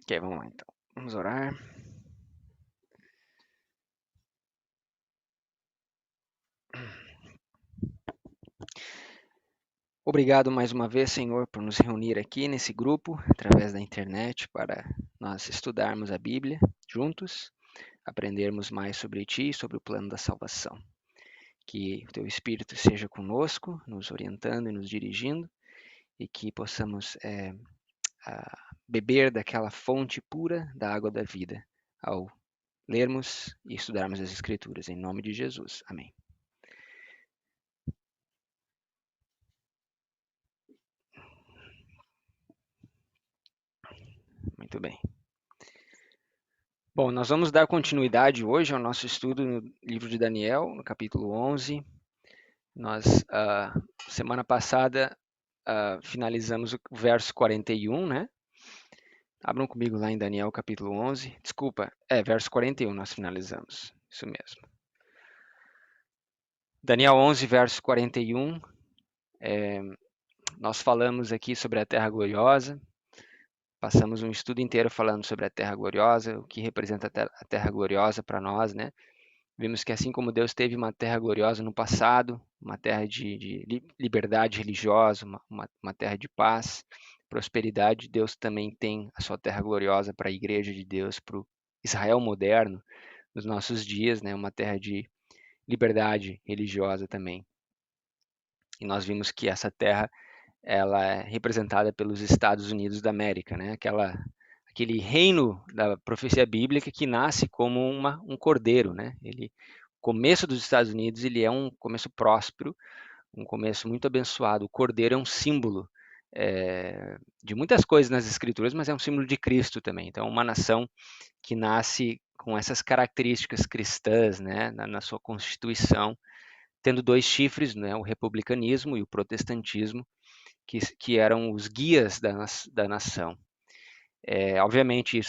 Ok, vamos lá então. Vamos orar. Obrigado mais uma vez, Senhor, por nos reunir aqui nesse grupo, através da internet, para nós estudarmos a Bíblia juntos, aprendermos mais sobre Ti e sobre o plano da salvação. Que o Teu Espírito seja conosco, nos orientando e nos dirigindo, e que possamos beber daquela fonte pura da água da vida, ao lermos e estudarmos as Escrituras. Em nome de Jesus. Amém. Muito bem. Bom, nós vamos dar continuidade hoje ao nosso estudo no livro de Daniel, no capítulo 11. Nós, semana passada, finalizamos o verso 41, né? Abram comigo lá em Daniel, capítulo 11. Desculpa, verso 41 nós finalizamos. Isso mesmo. Daniel 11, verso 41. Nós falamos aqui sobre a Terra Gloriosa. Passamos um estudo inteiro falando sobre a Terra Gloriosa, o que representa a Terra Gloriosa para nós, né? Vimos que assim como Deus teve uma terra gloriosa no passado, uma terra de liberdade religiosa, uma terra de paz, prosperidade, Deus também tem a sua terra gloriosa para a igreja de Deus, para o Israel moderno, nos nossos dias, né? Uma terra de liberdade religiosa também. E nós vimos que essa terra ela é representada pelos Estados Unidos da América, né? Aquele reino da profecia bíblica que nasce como um cordeiro, né? O começo dos Estados Unidos ele é um começo próspero, um começo muito abençoado. O cordeiro é um símbolo de muitas coisas nas Escrituras, mas é um símbolo de Cristo também. Então, uma nação que nasce com essas características cristãs, né? Na sua constituição, tendo dois chifres, né? O republicanismo e o protestantismo, que eram os guias da nação. Obviamente,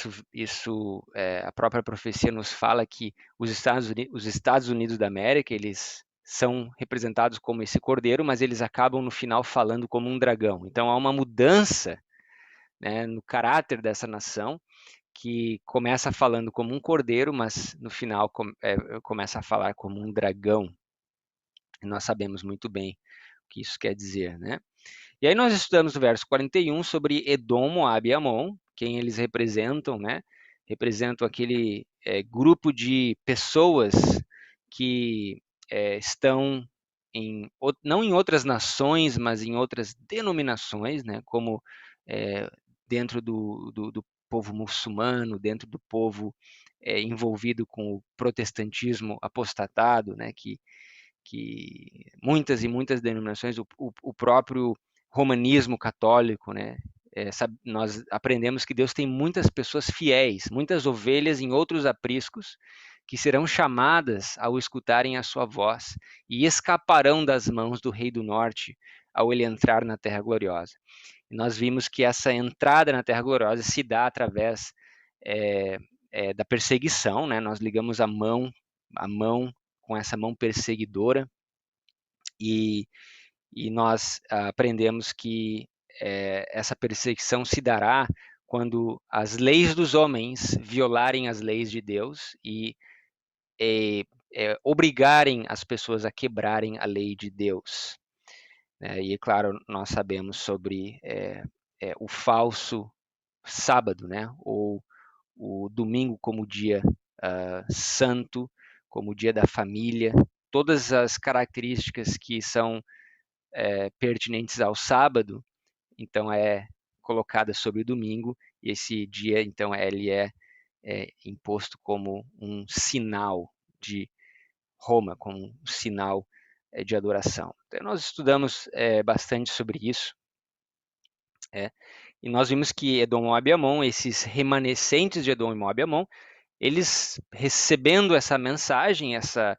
a própria profecia nos fala que os Estados Unidos da América, eles são representados como esse cordeiro, mas eles acabam no final falando como um dragão. Então há uma mudança, né, no caráter dessa nação, que começa falando como um cordeiro, mas no final começa a falar como um dragão. E nós sabemos muito bem o que isso quer dizer, né? E aí nós estudamos o verso 41 sobre Edom, Moab e Amon, quem eles representam, né? Representam aquele grupo de pessoas que estão não em outras nações, mas em outras denominações, né? Como dentro do povo muçulmano, dentro do povo envolvido com o protestantismo apostatado, né? Que muitas e muitas denominações, o próprio romanismo católico, né? Nós aprendemos que Deus tem muitas pessoas fiéis, muitas ovelhas em outros apriscos, que serão chamadas ao escutarem a sua voz e escaparão das mãos do Rei do Norte ao ele entrar na Terra Gloriosa. E nós vimos que essa entrada na Terra Gloriosa se dá através da perseguição, né? Nós ligamos a mão com essa mão perseguidora e nós aprendemos que essa perseguição se dará quando as leis dos homens violarem as leis de Deus e obrigarem as pessoas a quebrarem a lei de Deus. E, claro, nós sabemos sobre o falso sábado, né? Ou o domingo como dia santo, como dia da família, todas as características que são pertinentes ao sábado, então colocada sobre o domingo, e esse dia, então, ele é imposto como um sinal de Roma, como um sinal de adoração. Então, nós estudamos bastante sobre isso, e nós vimos que Edom, Moab e Amon, esses remanescentes de Edom, Moab e Amon, eles recebendo essa mensagem, essa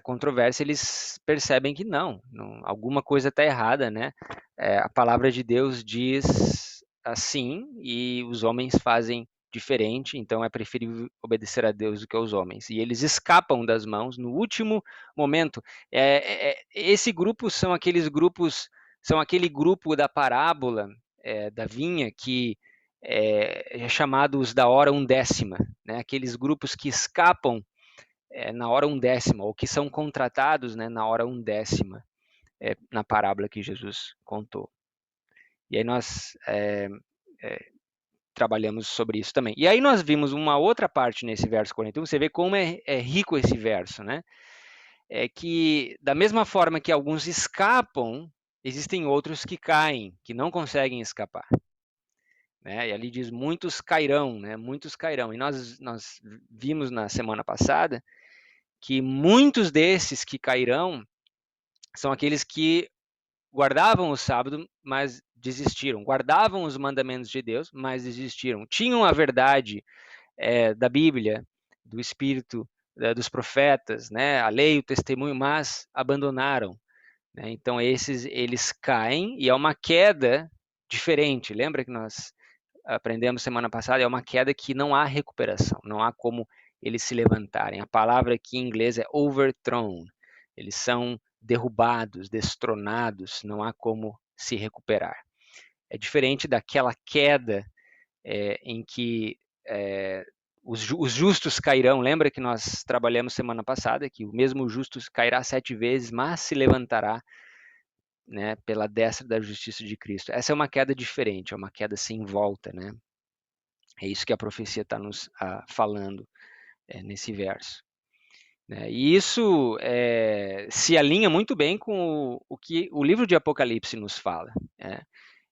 controvérsia, eles percebem que não, alguma coisa está errada, né? A palavra de Deus diz assim e os homens fazem diferente, então é preferível obedecer a Deus do que aos homens. E eles escapam das mãos no último momento. Esse grupo são aquele grupo da parábola da vinha que é chamado os da hora undécima, né? Aqueles grupos que escapam na hora undécima, ou que são contratados, né, na hora undécima, na parábola que Jesus contou. E aí nós trabalhamos sobre isso também. E aí nós vimos uma outra parte nesse verso 41, você vê como é rico esse verso, né? É que, da mesma forma que alguns escapam, existem outros que caem, que não conseguem escapar. Né? E ali diz, muitos cairão, né? Muitos cairão. E nós vimos na semana passada que muitos desses que cairão são aqueles que guardavam o sábado, mas desistiram. Guardavam os mandamentos de Deus, mas desistiram. Tinham a verdade da Bíblia, do Espírito, dos profetas, né? A lei, o testemunho, mas abandonaram. Né? Então esses eles caem e é uma queda diferente. Lembra que nós aprendemos semana passada? É uma queda que não há recuperação, não há como eles se levantarem. A palavra aqui em inglês é overthrown. Eles são derrubados, destronados, não há como se recuperar. É diferente daquela queda em que os justos cairão. Lembra que nós trabalhamos semana passada que o mesmo justo cairá 7 vezes, mas se levantará, né, pela destra da justiça de Cristo. Essa é uma queda diferente, é uma queda sem volta, né? É isso que a profecia está nos falando nesse verso. Né? E isso se alinha muito bem com o que o livro de Apocalipse nos fala. Né?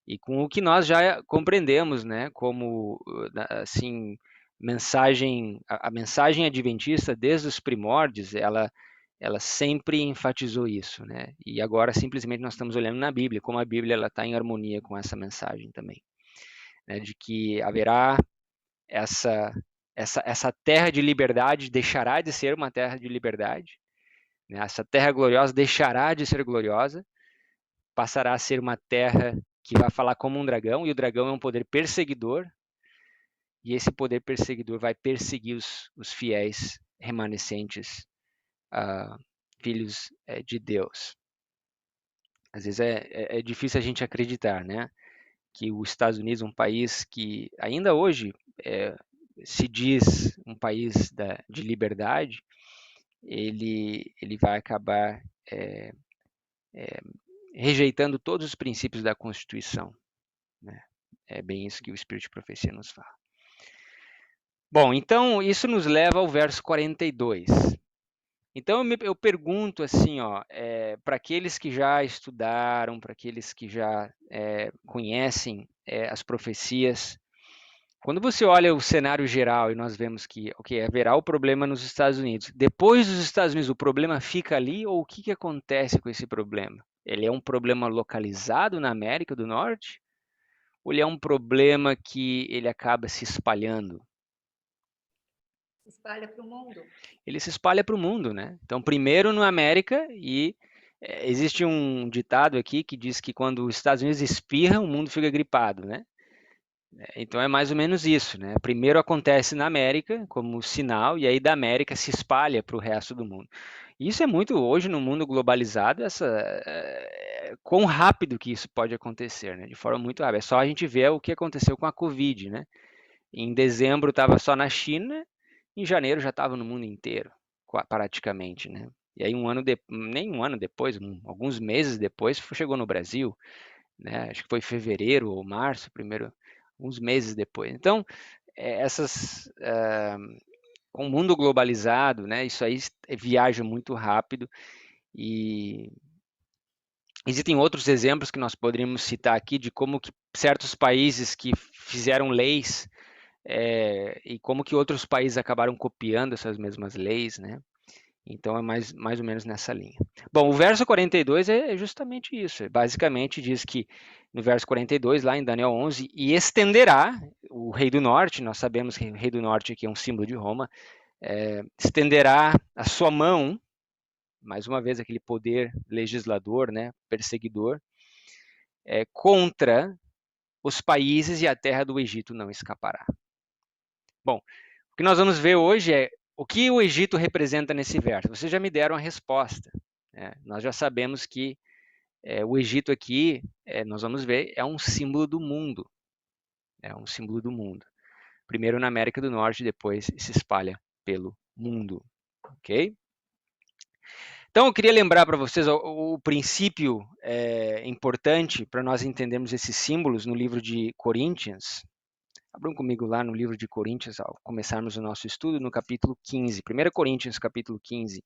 E com o que nós já compreendemos, né, como assim a mensagem adventista desde os primórdios, ela sempre enfatizou isso, né? E agora simplesmente nós estamos olhando na Bíblia, como a Bíblia ela está em harmonia com essa mensagem também, né? De que haverá essa terra de liberdade deixará de ser uma terra de liberdade, né? Essa terra gloriosa deixará de ser gloriosa, passará a ser uma terra que vai falar como um dragão, e o dragão é um poder perseguidor, e esse poder perseguidor vai perseguir os fiéis remanescentes, filhos de Deus. Às vezes é difícil a gente acreditar, né, que os Estados Unidos, um país que ainda hoje se diz um país de liberdade, ele vai acabar rejeitando todos os princípios da Constituição. Né? É bem isso que o Espírito de Profecia nos fala. Bom, então isso nos leva ao verso 42. Então eu pergunto assim, para aqueles que já estudaram, para aqueles que já conhecem as profecias, quando você olha o cenário geral e nós vemos que, haverá o problema nos Estados Unidos. Depois dos Estados Unidos, o problema fica ali ou o que acontece com esse problema? Ele é um problema localizado na América do Norte? Ou ele é um problema que ele acaba se espalhando? Se espalha para o mundo. Ele se espalha para o mundo, né? Então, primeiro na América e existe um ditado aqui que diz que quando os Estados Unidos espirram, o mundo fica gripado, né? Então é mais ou menos isso, né? Primeiro acontece na América como sinal e aí da América se espalha para o resto do mundo. Isso é muito hoje no mundo globalizado, quão rápido que isso pode acontecer, né? De forma muito rápida. É só a gente ver o que aconteceu com a Covid, né? Em dezembro estava só na China, em janeiro já estava no mundo inteiro, praticamente, né? E aí nem um ano depois, alguns meses depois, chegou no Brasil, né? Acho que foi fevereiro ou março, primeiro, uns meses depois. Então, com o mundo globalizado, né? Isso aí viaja muito rápido e existem outros exemplos que nós poderíamos citar aqui de como que certos países que fizeram leis e como que outros países acabaram copiando essas mesmas leis, né? Então é mais ou menos nessa linha. Bom, o verso 42 é justamente isso. Basicamente diz que no verso 42, lá em Daniel 11, e estenderá o rei do norte, nós sabemos que o rei do norte aqui é um símbolo de Roma, estenderá a sua mão, mais uma vez aquele poder legislador, né, perseguidor, contra os países e a terra do Egito não escapará. Bom, o que nós vamos ver hoje é o que o Egito representa nesse verso. Vocês já me deram a resposta. Né? Nós já sabemos que o Egito aqui, nós vamos ver, é um símbolo do mundo. É um símbolo do mundo. Primeiro na América do Norte, depois se espalha pelo mundo. Ok? Então, eu queria lembrar para vocês o princípio importante para nós entendermos esses símbolos no livro de Coríntios. Abram comigo lá no livro de Coríntios, ao começarmos o nosso estudo, no capítulo 15. 1 Coríntios, capítulo 15. O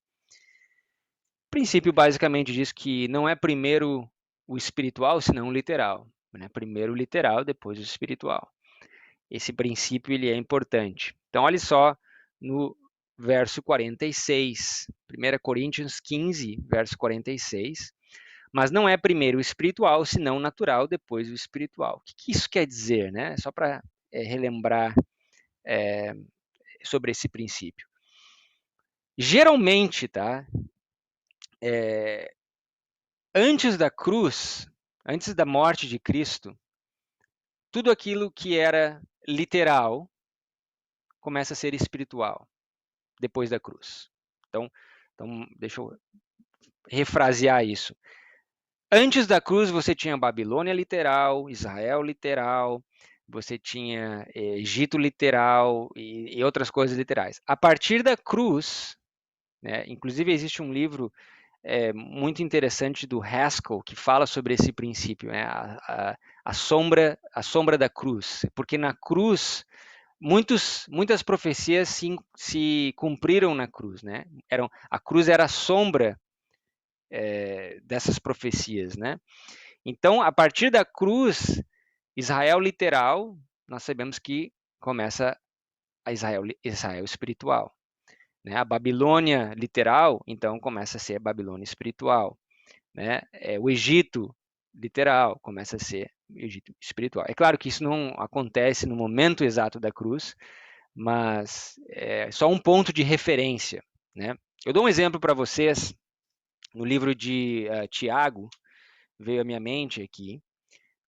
princípio basicamente diz que não é primeiro o espiritual, senão o literal. Né? Primeiro o literal, depois o espiritual. Esse princípio ele é importante. Então, olha só no verso 46. 1 Coríntios 15, verso 46. Mas não é primeiro o espiritual, senão o natural, depois o espiritual. O que isso quer dizer? Né? Só para relembrar sobre esse princípio. Geralmente, tá? Antes da cruz, antes da morte de Cristo, tudo aquilo que era literal começa a ser espiritual depois da cruz. Então deixa eu refrasear isso. Antes da cruz você tinha Babilônia literal, Israel literal, você tinha Egito literal e outras coisas literais. A partir da cruz, né, inclusive existe um livro muito interessante do Haskell que fala sobre esse princípio, né, a sombra da cruz, porque na cruz muitas profecias se cumpriram na cruz, né? A cruz era a sombra dessas profecias, né? Então, a partir da cruz, Israel literal, nós sabemos que começa a Israel espiritual. Né? A Babilônia literal, então, começa a ser a Babilônia espiritual. Né? O Egito literal começa a ser o Egito espiritual. É claro que isso não acontece no momento exato da cruz, mas é só um ponto de referência. Né? Eu dou um exemplo para vocês, no livro de Tiago, veio à minha mente aqui,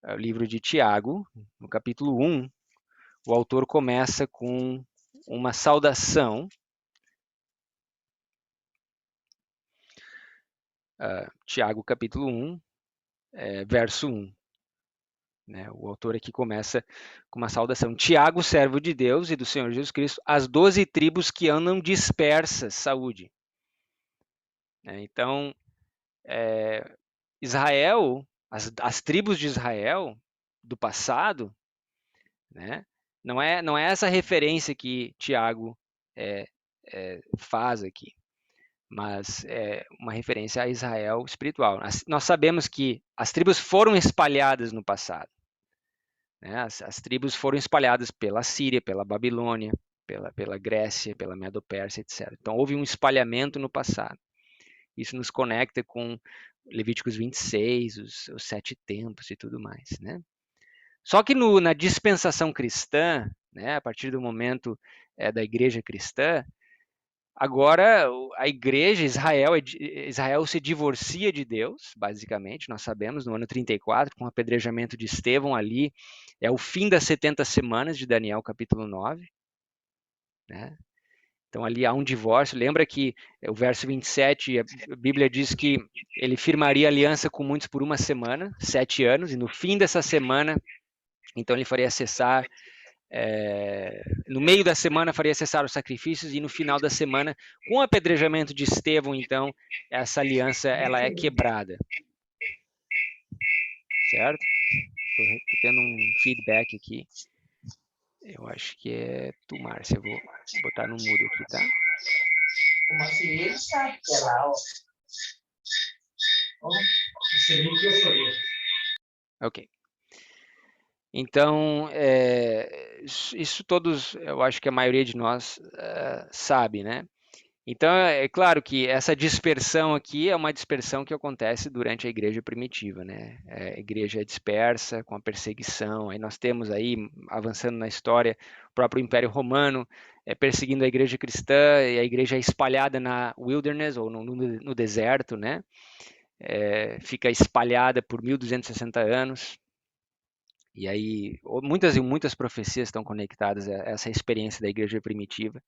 o livro de Tiago, no capítulo 1, o autor começa com uma saudação. Tiago, capítulo 1, verso 1. Né? O autor aqui começa com uma saudação. Tiago, servo de Deus e do Senhor Jesus Cristo, as 12 tribos que andam dispersas, saúde. Então, Israel, as tribos de Israel do passado, né? Não é essa referência que Tiago faz aqui, mas é uma referência a Israel espiritual. Nós sabemos que as tribos foram espalhadas no passado. Né? As tribos foram espalhadas pela Síria, pela Babilônia, pela Grécia, pela Medo-Pérsia, etc. Então houve um espalhamento no passado. Isso nos conecta com Levíticos 26, os 7 tempos e tudo mais. Né? Só que na dispensação cristã, né, a partir do momento da igreja cristã, agora a igreja, Israel se divorcia de Deus, basicamente, nós sabemos, no ano 34, com o apedrejamento de Estevão ali, é o fim das 70 semanas de Daniel, capítulo 9. Né? Então ali há um divórcio. Lembra que o verso 27, a Bíblia diz que ele firmaria aliança com muitos por uma semana, 7 anos, e no fim dessa semana, então ele faria cessar, no meio da semana faria cessar os sacrifícios, e no final da semana, com o apedrejamento de Estevão, então, essa aliança ela é quebrada. Certo? Estou tendo um feedback aqui. Eu acho que é tu, Márcia. Eu vou botar no mudo aqui, tá? Como assim? Ele sabe que é lá, ó. Você viu que eu falei. Ok. Então, isso todos, eu acho que a maioria de nós sabe, né? Então, é claro que essa dispersão aqui é uma dispersão que acontece durante a igreja primitiva, né? A igreja é dispersa com a perseguição, aí nós temos aí, avançando na história, o próprio Império Romano perseguindo a igreja cristã, e a igreja é espalhada na wilderness, ou no deserto, né? Fica espalhada por 1260 anos, e aí muitas profecias estão conectadas a essa experiência da igreja primitiva.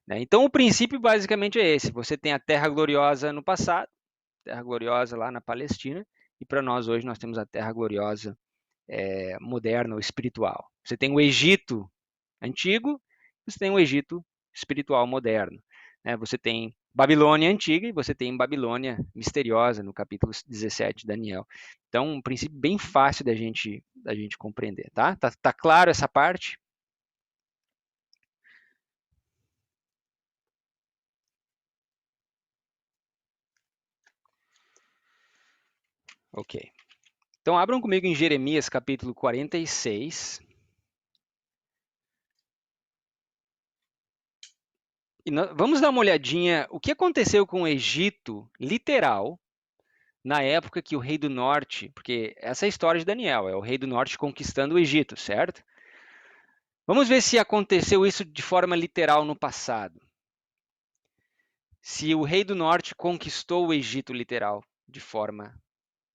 Né? Então, o princípio basicamente é esse. Você tem a Terra Gloriosa no passado, Terra Gloriosa lá na Palestina, e para nós hoje nós temos a Terra Gloriosa moderna ou espiritual. Você tem o Egito antigo, você tem o Egito espiritual moderno, né? Você tem Babilônia antiga e você tem Babilônia misteriosa no capítulo 17 de Daniel. Então, um princípio bem fácil da gente compreender, tá? Tá claro essa parte? Ok. Então, abram comigo em Jeremias capítulo 46. E vamos dar uma olhadinha o que aconteceu com o Egito literal na época que o rei do norte, porque essa é a história de Daniel, é o rei do norte conquistando o Egito, certo? Vamos ver se aconteceu isso de forma literal no passado. Se o rei do norte conquistou o Egito literal de forma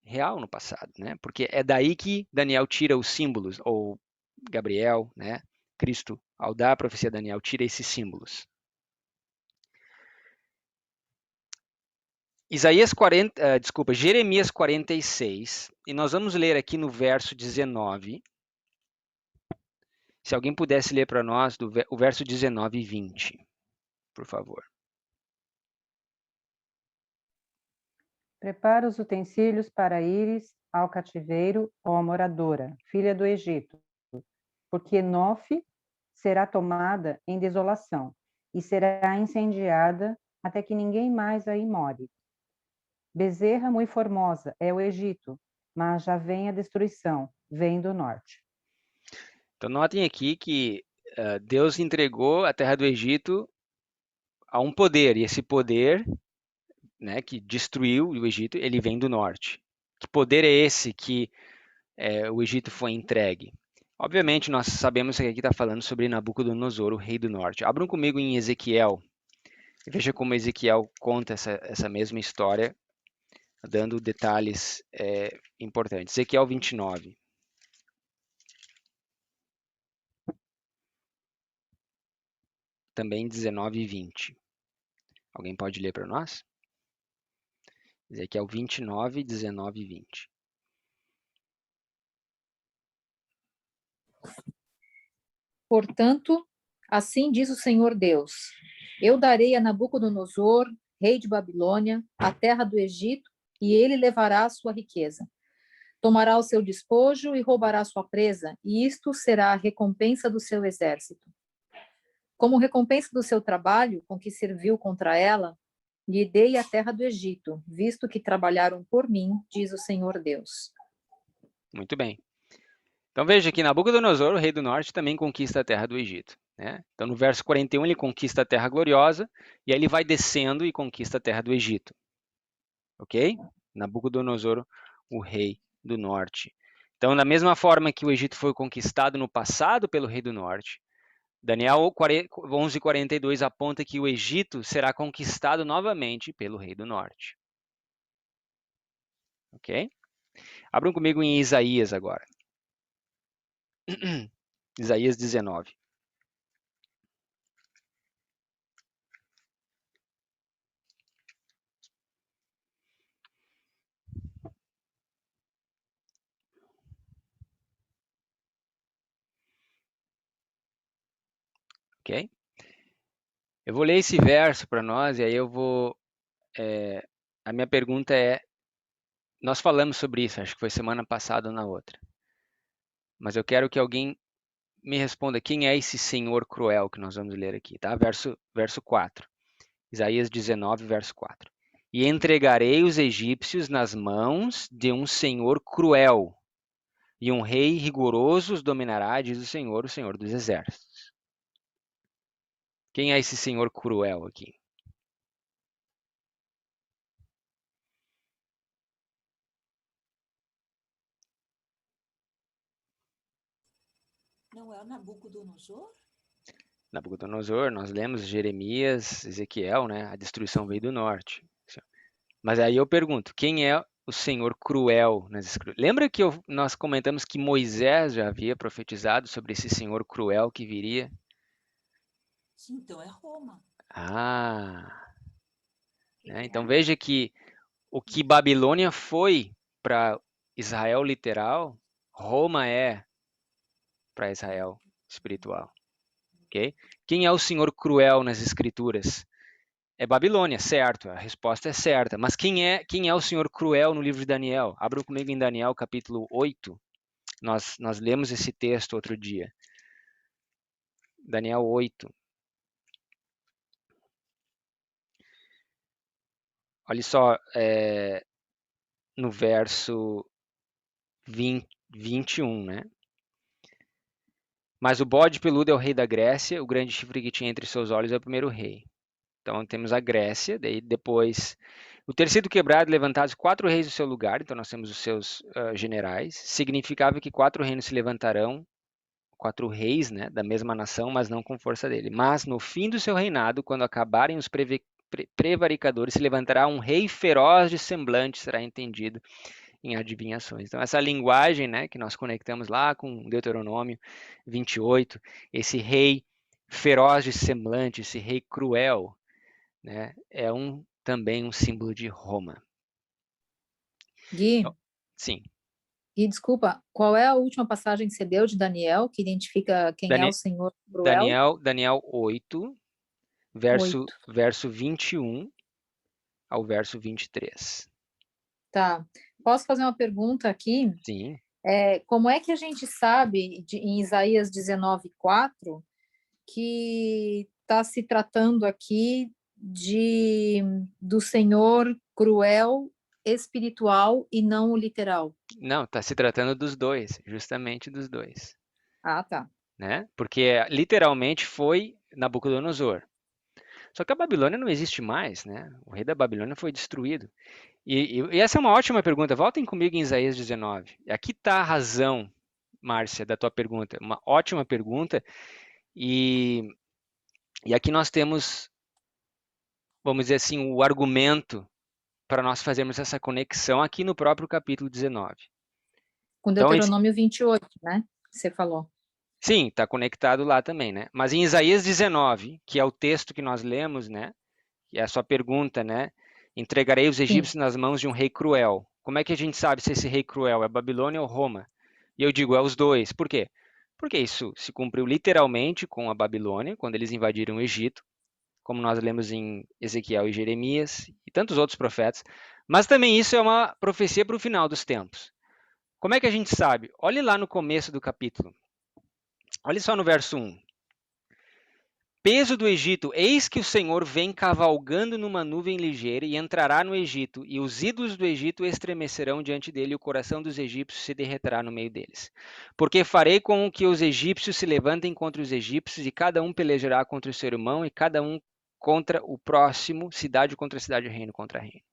real no passado, né? Porque é daí que Daniel tira os símbolos, ou Gabriel, né? Cristo, ao dar a profecia a Daniel, tira esses símbolos. Jeremias 46, e nós vamos ler aqui no verso 19. Se alguém pudesse ler para nós o verso 19 e 20, por favor. Prepara os utensílios para ires ao cativeiro, ó moradora, filha do Egito, porque Nofe será tomada em desolação e será incendiada até que ninguém mais aí more. Bezerra muito formosa é o Egito, mas já vem a destruição, vem do norte. Então notem aqui que Deus entregou a terra do Egito a um poder, e esse poder, né, que destruiu o Egito, ele vem do norte. Que poder é esse que o Egito foi entregue? Obviamente, nós sabemos que aqui está falando sobre Nabucodonosor, o rei do norte. Abram comigo em Ezequiel. Veja como Ezequiel conta essa mesma história, dando detalhes importantes. Ezequiel 29. Também 19 e 20. Alguém pode ler para nós? Ezequiel 29, 19 e 20. Portanto, assim diz o Senhor Deus: eu darei a Nabucodonosor, rei de Babilônia, a terra do Egito, e ele levará a sua riqueza. Tomará o seu despojo e roubará sua presa, e isto será a recompensa do seu exército. Como recompensa do seu trabalho com que serviu contra ela, lhe dei a terra do Egito, visto que trabalharam por mim, diz o Senhor Deus. Muito bem. Então veja que Nabucodonosor, o rei do norte, também conquista a terra do Egito, né? Então no verso 41 ele conquista a terra gloriosa, e aí ele vai descendo e conquista a terra do Egito. Ok? Nabucodonosor, o rei do norte. Então, da mesma forma que o Egito foi conquistado no passado pelo rei do norte, Daniel 11:42 aponta que o Egito será conquistado novamente pelo rei do norte. Ok? Abram comigo em Isaías agora. Isaías 19. Ok? Eu vou ler esse verso para nós e aí eu vou. A minha pergunta é: nós falamos sobre isso, acho que foi semana passada ou na outra. Mas eu quero que alguém me responda quem é esse senhor cruel que nós vamos ler aqui, tá? Verso 4. Isaías 19, verso 4. E entregarei os egípcios nas mãos de um senhor cruel, e um rei rigoroso os dominará, diz o Senhor dos exércitos. Quem é esse senhor cruel aqui? Não é o Nabucodonosor? Nabucodonosor, nós lemos Jeremias, Ezequiel, né? A destruição veio do norte. Mas aí eu pergunto, quem é o Senhor cruel nas Escrituras? Lembra que nós comentamos que Moisés já havia profetizado sobre esse Senhor cruel que viria? Sim, então é Roma. Né? Então veja que o que Babilônia foi para Israel literal, Roma é para Israel espiritual. Okay? Quem é o senhor cruel nas escrituras? É Babilônia, certo, a resposta é certa. Mas quem é o senhor cruel no livro de Daniel? Abram comigo em Daniel capítulo 8. Nós lemos esse texto outro dia. Daniel 8. Olha só, no verso 21, né? Mas o bode peludo é o rei da Grécia, o grande chifre que tinha entre seus olhos é o primeiro rei. Então temos a Grécia, daí depois o ter sido quebrado e levantados 4 reis do seu lugar, então nós temos os seus generais, significava que 4 reinos se levantarão, 4 reis, né, da mesma nação, mas não com força dele. Mas no fim do seu reinado, quando acabarem os prevaricadores, se levantará um rei feroz de semblante, será entendido em adivinhações. Então essa linguagem, né, que nós conectamos lá com Deuteronômio 28, esse rei feroz de semblante, esse rei cruel, né, é também um símbolo de Roma. Gui, Então, sim. Gui, desculpa, qual é a última passagem que você deu de Daniel, que identifica quem é o Senhor cruel? Daniel 8, 8. verso 21 ao verso 23. Tá. Posso fazer uma pergunta aqui? Sim. Como é que a gente sabe, em Isaías 19:4, que está se tratando aqui do Senhor cruel espiritual e não o literal? Não, está se tratando dos dois, justamente dos dois. Ah, tá. Né? Porque literalmente foi Nabucodonosor. Só que a Babilônia não existe mais, né? O rei da Babilônia foi destruído. E essa é uma ótima pergunta. Voltem comigo em Isaías 19. Aqui está a razão, Márcia, da tua pergunta. Uma ótima pergunta. E aqui nós temos, vamos dizer assim, o argumento para nós fazermos essa conexão aqui no próprio capítulo 19. Com Então, Deuteronômio 28, né? Você falou. sim, está conectado lá também, né? Mas em Isaías 19, que é o texto que nós lemos, né? E é a sua pergunta, né? Entregarei os Sim. egípcios nas mãos de um rei cruel. Como é que a gente sabe se esse rei cruel é Babilônia ou Roma? E eu digo, é os dois. Por quê? Porque isso se cumpriu literalmente com a Babilônia, quando eles invadiram o Egito, como nós lemos em Ezequiel e Jeremias e tantos outros profetas. Mas também isso é uma profecia para o final dos tempos. Como é que a gente sabe? Olhe lá no começo do capítulo. Olhe só no verso 1. Peso do Egito, eis que o Senhor vem cavalgando numa nuvem ligeira e entrará no Egito, e os ídolos do Egito estremecerão diante dele, e o coração dos egípcios se derreterá no meio deles. Porque farei com que os egípcios se levantem contra os egípcios, e cada um pelejará contra o seu irmão, e cada um contra o próximo, cidade contra cidade, reino contra reino.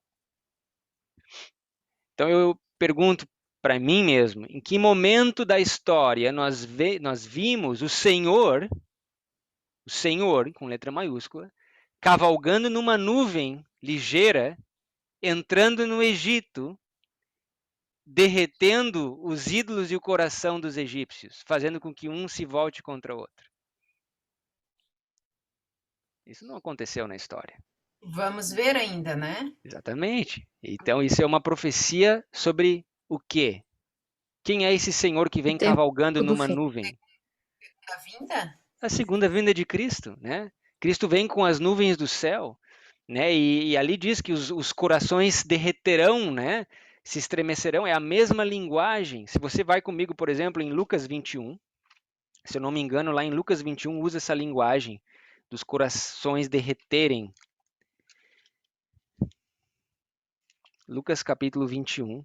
Então eu pergunto para mim mesmo, em que momento da história nós vimos o Senhor, com letra maiúscula, cavalgando numa nuvem ligeira, entrando no Egito, derretendo os ídolos e o coração dos egípcios, fazendo com que um se volte contra o outro. Isso não aconteceu na história. Vamos ver ainda, né? Exatamente. Então isso é uma profecia sobre o quê? Quem é esse Senhor que vem O tempo cavalgando do numa fim. nuvem? A vinda? A segunda vinda de Cristo, né? Cristo vem com as nuvens do céu, né? E ali diz que os corações derreterão, né? Se estremecerão. É a mesma linguagem. Se você vai comigo, por exemplo, em Lucas 21, se eu não me engano, lá em Lucas 21 usa essa linguagem dos corações derreterem. Lucas capítulo 21.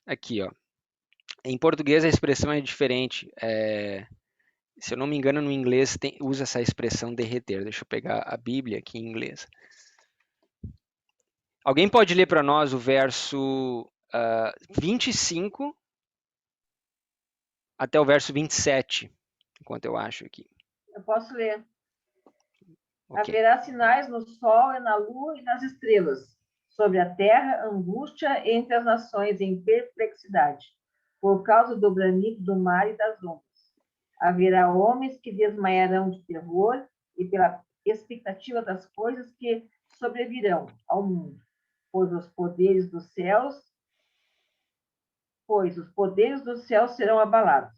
Aqui, ó. Em português a expressão é diferente. Se eu não me engano, no inglês usa essa expressão derreter. Deixa eu pegar a Bíblia aqui em inglês. Alguém pode ler para nós o verso 25 até o verso 27, enquanto eu acho aqui. Eu posso ler. Okay. Haverá sinais no sol e na lua e nas estrelas. Sobre a terra, angústia entre as nações em perplexidade, por causa do bramido do mar e das ondas. Haverá homens que desmaiarão de terror e pela expectativa das coisas que sobrevirão ao mundo, pois os poderes dos céus serão abalados.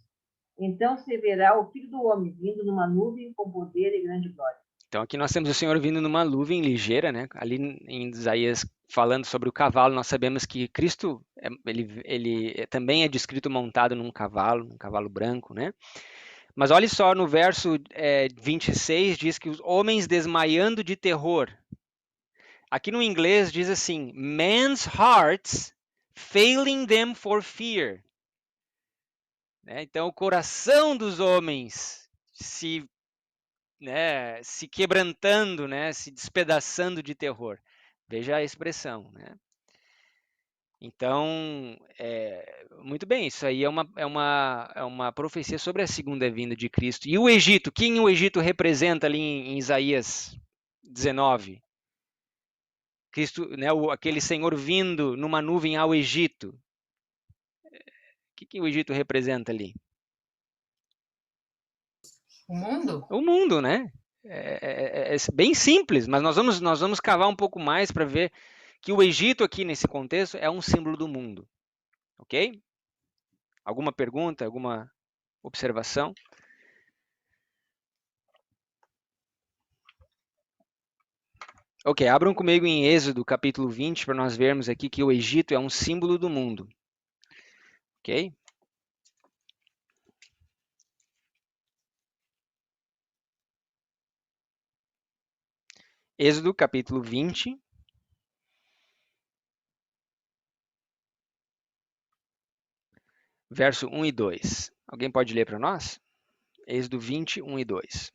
Então se verá o Filho do Homem vindo numa nuvem com poder e grande glória. Então aqui nós temos o Senhor vindo numa nuvem ligeira, né? Ali em Isaías falando sobre o cavalo, nós sabemos que Cristo ele também é descrito montado num cavalo branco, né? Mas olha só, no verso 26 diz que os homens desmaiando de terror. Aqui no inglês diz assim, men's hearts failing them for fear. Né? Então o coração dos homens se quebrantando, né? Se despedaçando de terror. Veja a expressão, né? Então, muito bem, isso aí é uma profecia sobre a segunda vinda de Cristo. E o Egito, quem o Egito representa ali em Isaías 19? Cristo, né, aquele Senhor vindo numa nuvem ao Egito. O que o Egito representa ali? O mundo? O mundo, né? É bem simples, mas nós vamos cavar um pouco mais para ver que o Egito aqui nesse contexto é um símbolo do mundo. Ok? Alguma pergunta, alguma observação? Ok, abram comigo em Êxodo capítulo 20 para nós vermos aqui que o Egito é um símbolo do mundo. Ok? Êxodo capítulo 20. Verso 1 e 2. Alguém pode ler para nós? Êxodo 20, 1 e 2.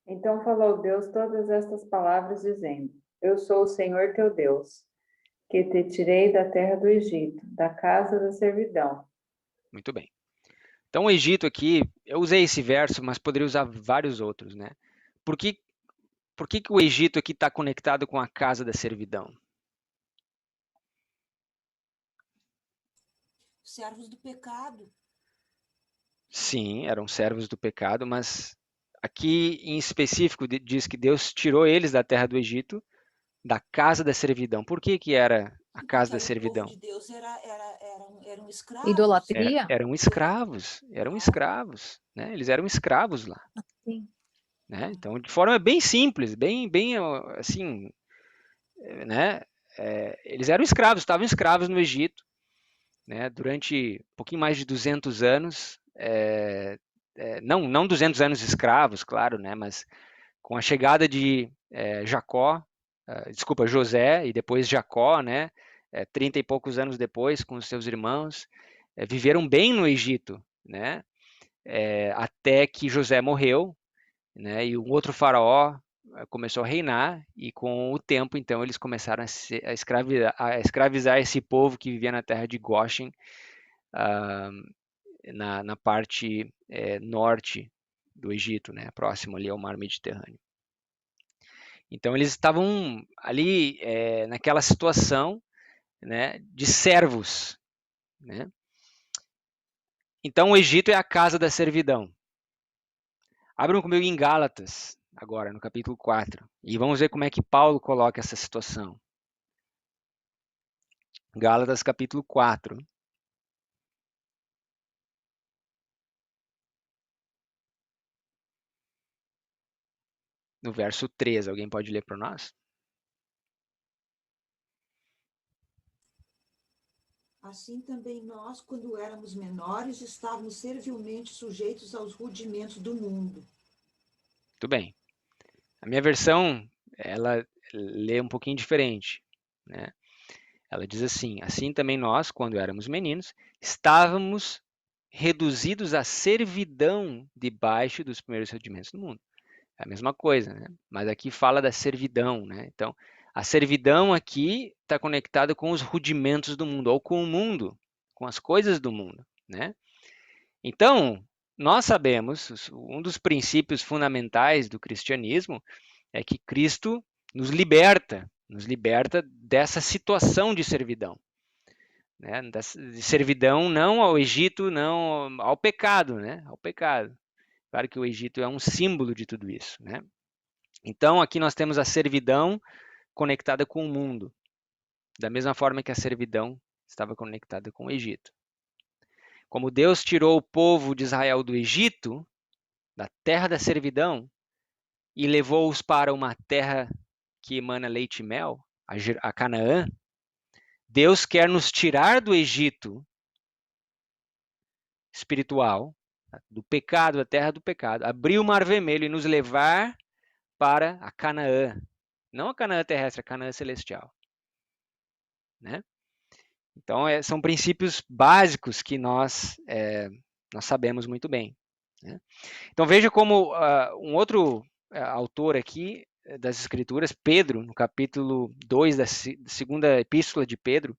Então falou Deus todas estas palavras, dizendo: Eu sou o Senhor teu Deus, que te tirei da terra do Egito, da casa da servidão. Muito bem. Então, o Egito aqui, eu usei esse verso, mas poderia usar vários outros, né? Por que o Egito aqui está conectado com a casa da servidão? Servos do pecado. Sim, eram servos do pecado, mas aqui em específico diz que Deus tirou eles da terra do Egito, da casa da servidão. Por que era a casa da servidão? O povo de Deus eram escravos. Idolatria? Eram escravos, né? Eles eram escravos lá. Sim. Né? Então, de forma bem simples, bem assim, né? Eles eram escravos, estavam escravos no Egito, né? Durante um pouquinho mais de 200 anos, não 200 anos escravos, claro, né? Mas com a chegada de José e depois Jacó, né? 30 e poucos anos depois, com os seus irmãos, viveram bem no Egito, né? Até que José morreu, né? E um outro faraó começou a reinar e com o tempo, então, eles começaram a escravizar esse povo que vivia na terra de Goshen, na parte norte do Egito, né? Próximo ali ao mar Mediterrâneo. Então, eles estavam ali naquela situação, né, de servos, né? Então, o Egito é a casa da servidão. Abram comigo em Gálatas, agora, no capítulo 4. E vamos ver como é que Paulo coloca essa situação. Gálatas, capítulo 4. No verso 3. Alguém pode ler para nós? Assim também nós, quando éramos menores, estávamos servilmente sujeitos aos rudimentos do mundo. Muito bem. A minha versão, ela lê um pouquinho diferente, né? Ela diz assim: assim também nós, quando éramos meninos, estávamos reduzidos à servidão debaixo dos primeiros rudimentos do mundo. É a mesma coisa, né? Mas aqui fala da servidão, né? Então, a servidão aqui está conectada com os rudimentos do mundo, ou com o mundo, com as coisas do mundo, né? Então, nós sabemos, um dos princípios fundamentais do cristianismo é que Cristo nos liberta dessa situação de servidão. né? De servidão não ao Egito, não ao pecado, né? Ao pecado. Claro que o Egito é um símbolo de tudo isso, né? Então, aqui nós temos a servidão conectada com o mundo, da mesma forma que a servidão estava conectada com o Egito. Como Deus tirou o povo de Israel do Egito, da terra da servidão, e levou-os para uma terra que emana leite e mel, a Canaã, Deus quer nos tirar do Egito espiritual, do pecado, da terra do pecado, abrir o Mar Vermelho e nos levar para a Canaã. Não a Canaã terrestre, a Canaã celestial. Né? Então, são princípios básicos que nós sabemos muito bem. Né? Então, veja como um outro autor aqui das Escrituras, Pedro, no capítulo 2 da segunda epístola de Pedro,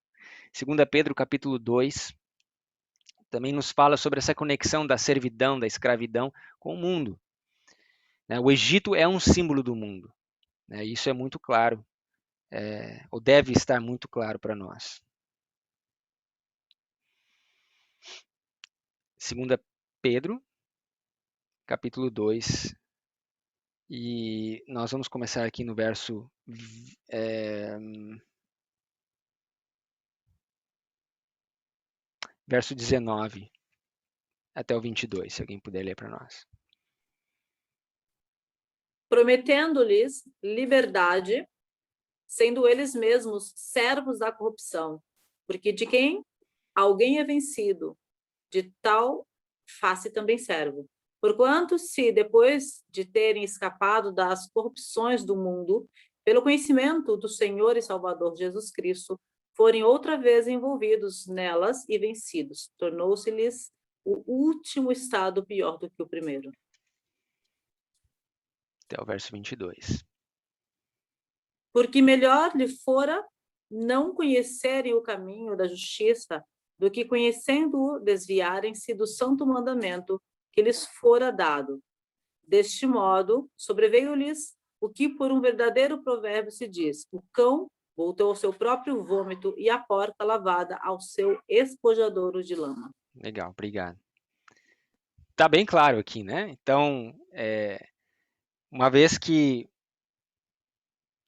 2 Pedro, capítulo 2, também nos fala sobre essa conexão da servidão, da escravidão com o mundo. Né? O Egito é um símbolo do mundo. Né? Isso é muito claro, ou deve estar muito claro para nós. 2 Pedro, capítulo 2, e nós vamos começar aqui no verso 19 até o 22, se alguém puder ler para nós. Prometendo-lhes liberdade, sendo eles mesmos servos da corrupção, porque de quem alguém é vencido, de tal face também servo. Porquanto, se depois de terem escapado das corrupções do mundo, pelo conhecimento do Senhor e Salvador Jesus Cristo, forem outra vez envolvidos nelas e vencidos, tornou-se-lhes o último estado pior do que o primeiro. Até o verso 22. Porque melhor lhe fora não conhecerem o caminho da justiça, do que conhecendo-o desviarem-se do santo mandamento que lhes fora dado. Deste modo, sobreveio-lhes o que por um verdadeiro provérbio se diz: o cão voltou ao seu próprio vômito e a porca lavada ao seu espojadouro de lama. Legal, obrigado. Tá bem claro aqui, né? Então, uma vez que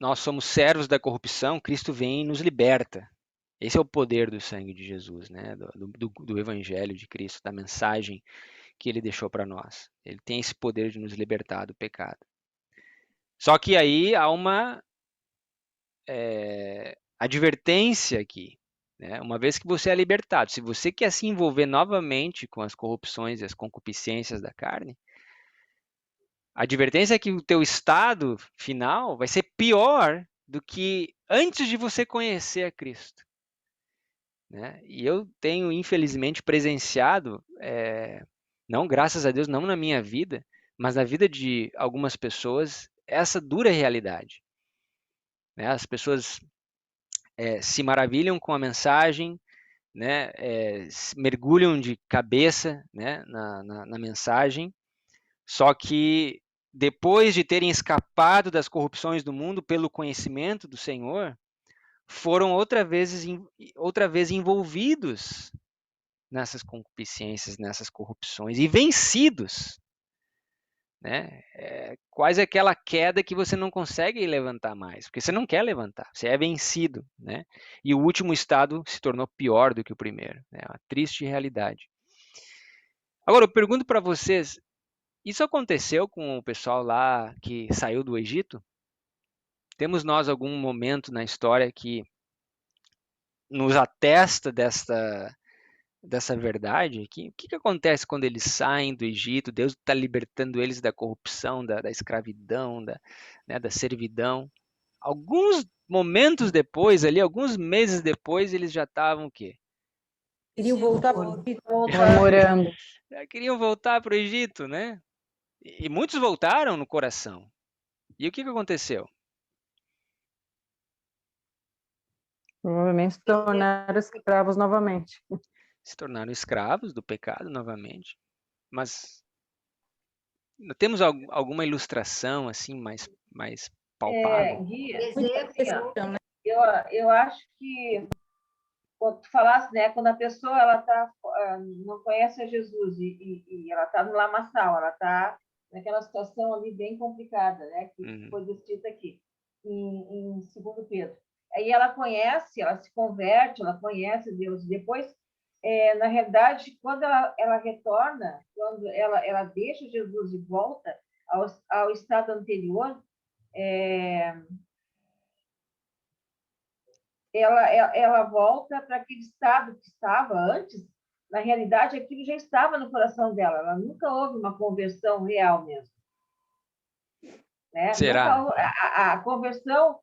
nós somos servos da corrupção, Cristo vem e nos liberta. Esse é o poder do sangue de Jesus, né? Do Evangelho de Cristo, da mensagem que ele deixou para nós. Ele tem esse poder de nos libertar do pecado. Só que aí há uma advertência aqui. Né? Uma vez que você é libertado, se você quer se envolver novamente com as corrupções e as concupiscências da carne, a advertência é que o teu estado final vai ser pior do que antes de você conhecer a Cristo. Né? E eu tenho, infelizmente, presenciado, não, graças a Deus, não na minha vida, mas na vida de algumas pessoas, essa dura realidade. Né? As pessoas se maravilham com a mensagem, né? Mergulham de cabeça, né? na mensagem, só que depois de terem escapado das corrupções do mundo pelo conhecimento do Senhor, foram outra vez envolvidos nessas concupiscências, nessas corrupções e vencidos. Né? Quase aquela queda que você não consegue levantar mais, porque você não quer levantar, você é vencido. Né? E o último estado se tornou pior do que o primeiro. É uma triste realidade. Agora, eu pergunto para vocês, isso aconteceu com o pessoal lá que saiu do Egito? Temos nós algum momento na história que nos atesta dessa verdade aqui? O que acontece quando eles saem do Egito? Deus está libertando eles da corrupção, da escravidão, da servidão. Alguns momentos depois, ali, alguns meses depois, eles já estavam o quê? Queriam voltar para o Egito, murmurando. Queriam voltar para o Egito, né? E muitos voltaram no coração. E o que aconteceu? Provavelmente se tornaram escravos novamente. Se tornaram escravos do pecado novamente. Mas temos alguma ilustração assim mais palpável? Gui, Exemplo, né? eu acho que quando tu falasse, né, quando a pessoa ela não conhece a Jesus e ela está no lamaçal, ela está naquela situação ali bem complicada, né, que foi descrita aqui em 2 Pedro. Aí ela conhece, ela se converte, ela conhece Deus. Depois, na realidade, quando ela retorna, quando ela deixa Jesus e volta ao estado anterior, ela volta para aquele estado que estava antes. Na realidade, aquilo já estava no coração dela. Ela nunca houve uma conversão real mesmo. Né? Será? Nunca, a conversão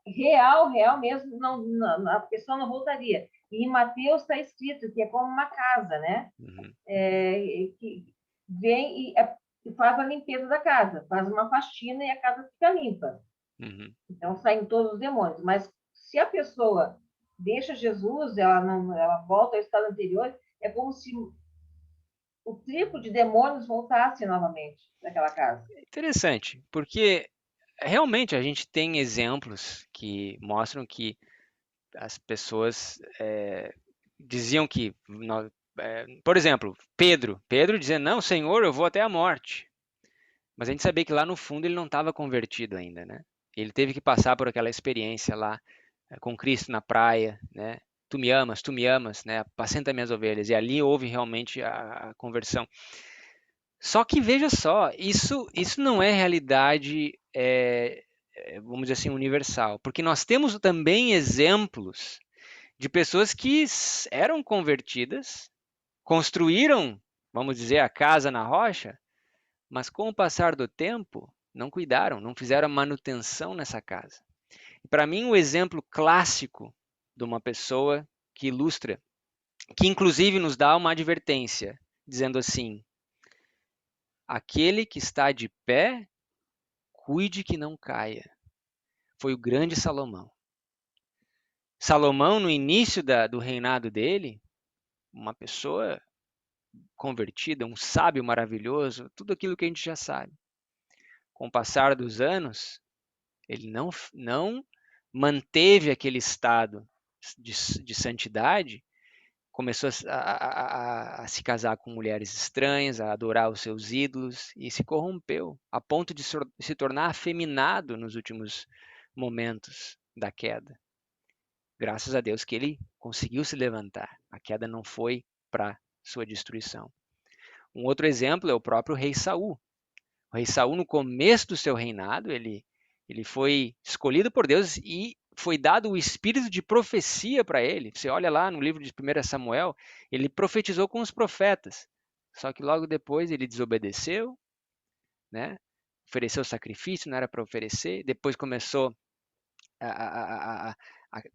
real mesmo, não, a pessoa não voltaria. E em Mateus está escrito que é como uma casa, né? Que vem e faz a limpeza da casa, faz uma faxina e a casa fica limpa. Então saem todos os demônios. Mas se a pessoa deixa Jesus, ela volta ao estado anterior, é como se o triplo de demônios voltasse novamente naquela casa. Interessante, porque realmente a gente tem exemplos que mostram que as pessoas diziam que, por exemplo, Pedro dizia, não, Senhor, eu vou até a morte. Mas a gente sabia que lá no fundo ele não estava convertido ainda, né? Ele teve que passar por aquela experiência lá com Cristo na praia, né? Tu me amas, né? Apacenta minhas ovelhas. E ali houve realmente a conversão. Só que veja só, isso não é realidade, vamos dizer assim, universal. Porque nós temos também exemplos de pessoas que eram convertidas, construíram, vamos dizer, a casa na rocha, mas com o passar do tempo, não cuidaram, não fizeram manutenção nessa casa. Para mim, o exemplo clássico de uma pessoa que ilustra, que inclusive nos dá uma advertência, dizendo assim: aquele que está de pé, cuide que não caia. Foi o grande Salomão. Salomão, no início do reinado dele, uma pessoa convertida, um sábio maravilhoso, tudo aquilo que a gente já sabe. Com o passar dos anos, ele não manteve aquele estado de santidade, começou a se casar com mulheres estranhas, a adorar os seus ídolos e se corrompeu, a ponto de se tornar afeminado nos últimos momentos da queda. Graças a Deus que ele conseguiu se levantar. A queda não foi para sua destruição. Um outro exemplo é o próprio rei Saul. O rei Saul, no começo do seu reinado, ele foi escolhido por Deus e foi dado o espírito de profecia para ele. Você olha lá no livro de 1 Samuel, ele profetizou com os profetas. Só que logo depois ele desobedeceu, né? Ofereceu sacrifício, não era para oferecer. Depois começou a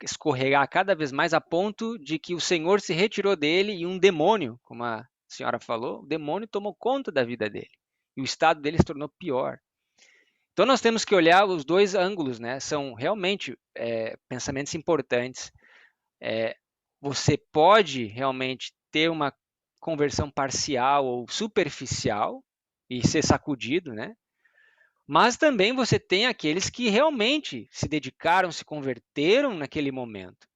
escorregar cada vez mais a ponto de que o Senhor se retirou dele e um demônio, como a senhora falou, o demônio tomou conta da vida dele. E o estado dele se tornou pior. Então nós temos que olhar os dois ângulos, né? São realmente pensamentos importantes. Você pode realmente ter uma conversão parcial ou superficial e ser sacudido, né? Mas também você tem aqueles que realmente se dedicaram, se converteram naquele momento.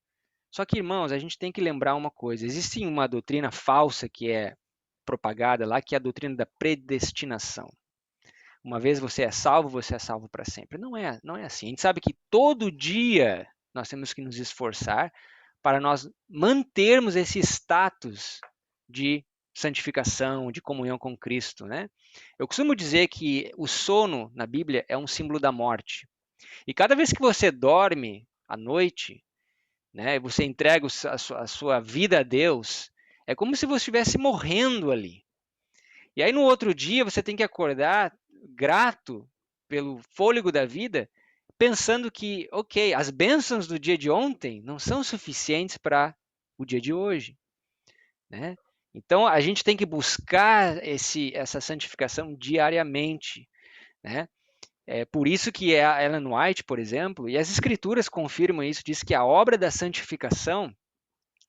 Só que, irmãos, a gente tem que lembrar uma coisa. Existe uma doutrina falsa que é propagada lá, que é a doutrina da predestinação. Uma vez você é salvo para sempre. Não é assim. A gente sabe que todo dia nós temos que nos esforçar para nós mantermos esse status de santificação, de comunhão com Cristo, né? Eu costumo dizer que o sono na Bíblia é um símbolo da morte. E cada vez que você dorme à noite, né, você entrega a sua vida a Deus, é como se você estivesse morrendo ali. E aí no outro dia você tem que acordar grato pelo fôlego da vida, pensando que, ok, as bênçãos do dia de ontem não são suficientes para o dia de hoje, né? Então a gente tem que buscar essa santificação diariamente, né? É por isso que a Ellen White, por exemplo, e as escrituras confirmam isso, diz que a obra da santificação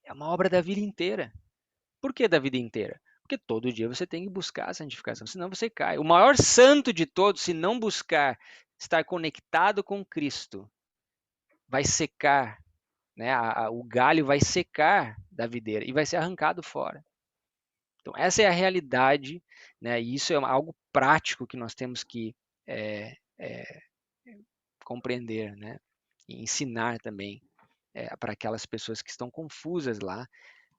é uma obra da vida inteira. Por que da vida inteira? Porque todo dia você tem que buscar a santificação, senão você cai. O maior santo de todos, se não buscar estar conectado com Cristo, vai secar né? O galho vai secar da videira e vai ser arrancado fora. Então, essa é a realidade, né? E isso é algo prático que nós temos que compreender, né? E ensinar também para aquelas pessoas que estão confusas lá,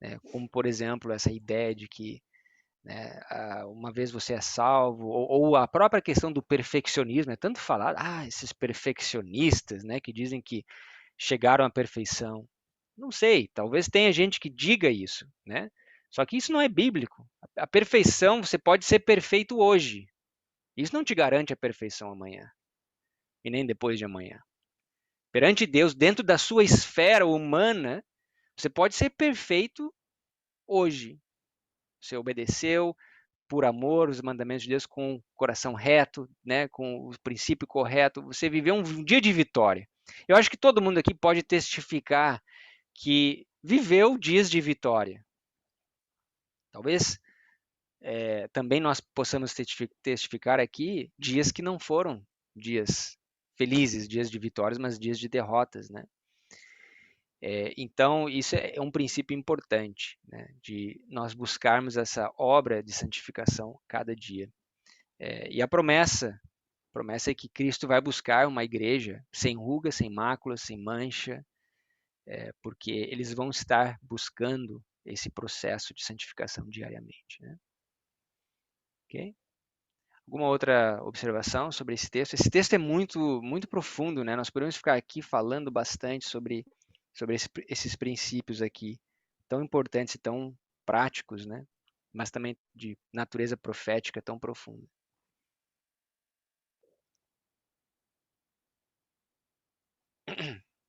né? Como, por exemplo, essa ideia de que, né, uma vez você é salvo, ou a própria questão do perfeccionismo, é tanto falado, esses perfeccionistas, né, que dizem que chegaram à perfeição. Não sei, talvez tenha gente que diga isso, né? Só que isso não é bíblico. A perfeição, você pode ser perfeito hoje. Isso não te garante a perfeição amanhã, e nem depois de amanhã. Perante Deus, dentro da sua esfera humana, você pode ser perfeito hoje. Você obedeceu por amor os mandamentos de Deus com o coração reto, né, com o princípio correto. Você viveu um dia de vitória. Eu acho que todo mundo aqui pode testificar que viveu dias de vitória. Talvez também nós possamos testificar aqui dias que não foram dias felizes, dias de vitórias, mas dias de derrotas, né? Então, isso é um princípio importante, né, de nós buscarmos essa obra de santificação cada dia. E a promessa é que Cristo vai buscar uma igreja sem ruga, sem mácula, sem mancha, porque eles vão estar buscando esse processo de santificação diariamente, né? Ok? Alguma outra observação sobre esse texto? Esse texto é muito, muito profundo, né? Nós podemos ficar aqui falando bastante sobre esses princípios aqui, tão importantes e tão práticos, né? Mas também de natureza profética tão profunda.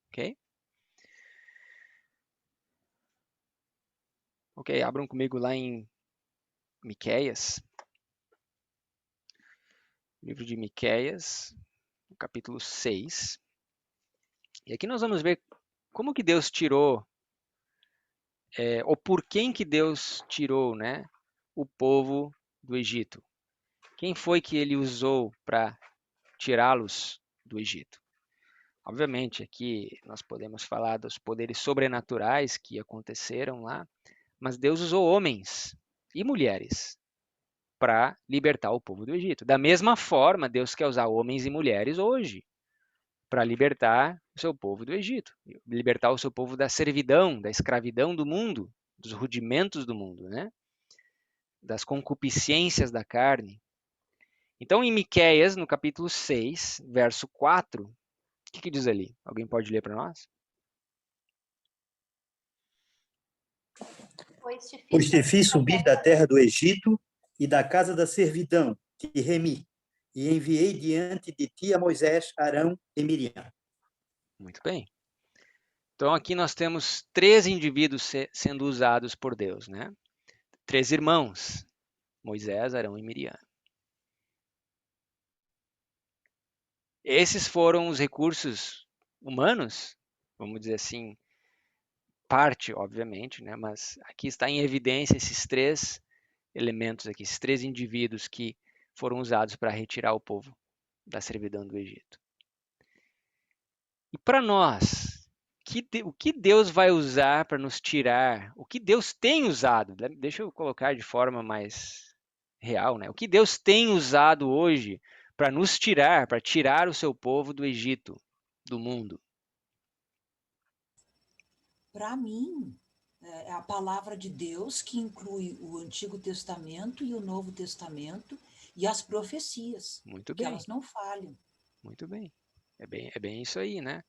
Ok? Ok, abram comigo lá em Miqueias. Livro de Miqueias, capítulo 6. E aqui nós vamos ver como que Deus tirou, ou por quem que Deus tirou, né, o povo do Egito. Quem foi que ele usou para tirá-los do Egito? Obviamente, aqui nós podemos falar dos poderes sobrenaturais que aconteceram lá, mas Deus usou homens e mulheres para libertar o povo do Egito. Da mesma forma, Deus quer usar homens e mulheres hoje para libertar o seu povo do Egito, libertar o seu povo da servidão, da escravidão do mundo, dos rudimentos do mundo, né? Das concupiscências da carne. Então, em Miqueias, no capítulo 6, verso 4, o que diz ali? Alguém pode ler para nós? Pois te fiz subir da terra do Egito e da casa da servidão, te remi, e enviei diante de ti a Moisés, Arão e Miriam. Muito bem. Então aqui nós temos 3 indivíduos sendo usados por Deus, né? 3 irmãos, Moisés, Arão e Miriam. Esses foram os recursos humanos, vamos dizer assim, parte, obviamente, né? Mas aqui está em evidência esses 3 elementos aqui, esses 3 indivíduos que foram usados para retirar o povo da servidão do Egito. E para nós, o que Deus vai usar para nos tirar? O que Deus tem usado? Deixa eu colocar de forma mais real, né? O que Deus tem usado hoje para nos tirar, para tirar o seu povo do Egito, do mundo? Para mim, é a palavra de Deus, que inclui o Antigo Testamento e o Novo Testamento e as profecias. Muito que bem. Elas não falham. Muito bem. É bem isso aí, né?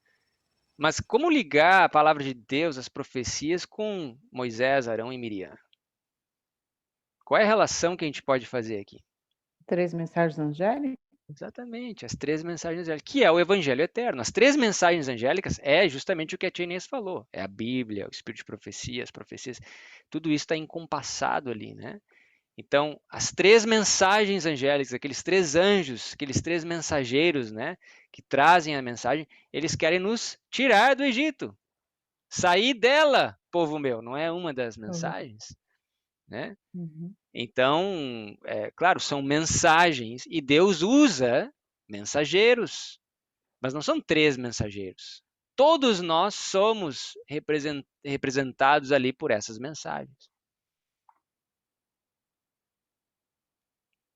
Mas como ligar a palavra de Deus, as profecias, com Moisés, Arão e Miriam? Qual é a relação que a gente pode fazer aqui? 3 mensagens angélicas? Exatamente, as 3 mensagens angélicas, que é o Evangelho Eterno. As 3 mensagens angélicas é justamente o que a Tia Inês falou. É a Bíblia, o Espírito de Profecia, as profecias, tudo isso está encompassado ali, né? Então, as 3 mensagens angélicas, aqueles 3 anjos, aqueles 3 mensageiros, né, que trazem a mensagem, eles querem nos tirar do Egito. Sair dela, povo meu, não é uma das mensagens, né? Uhum. Então, claro, são mensagens e Deus usa mensageiros, mas não são 3 mensageiros. todos nós somos representados ali por essas mensagens.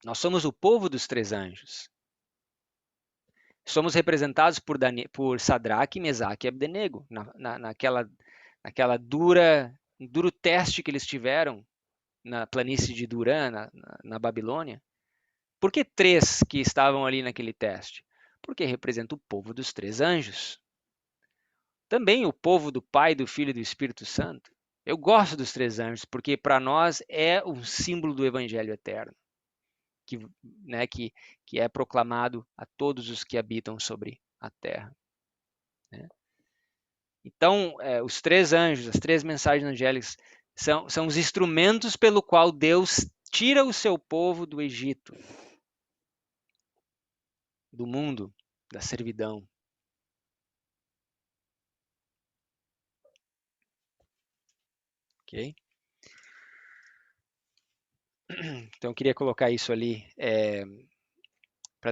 Nós somos o povo dos 3 anjos. Somos representados por Sadraque, Mesaque e Abdenego, naquela duro teste que eles tiveram na planície de Durã, na Babilônia. Por que 3 que estavam ali naquele teste? Porque representa o povo dos 3 anjos. Também o povo do Pai, do Filho e do Espírito Santo. Eu gosto dos 3 anjos, porque para nós é um símbolo do Evangelho eterno, que é proclamado a todos os que habitam sobre a terra. Né? Então, os 3 anjos, as 3 mensagens angélicas, são os instrumentos pelo qual Deus tira o seu povo do Egito, do mundo, da servidão. Ok? Então, eu queria colocar isso ali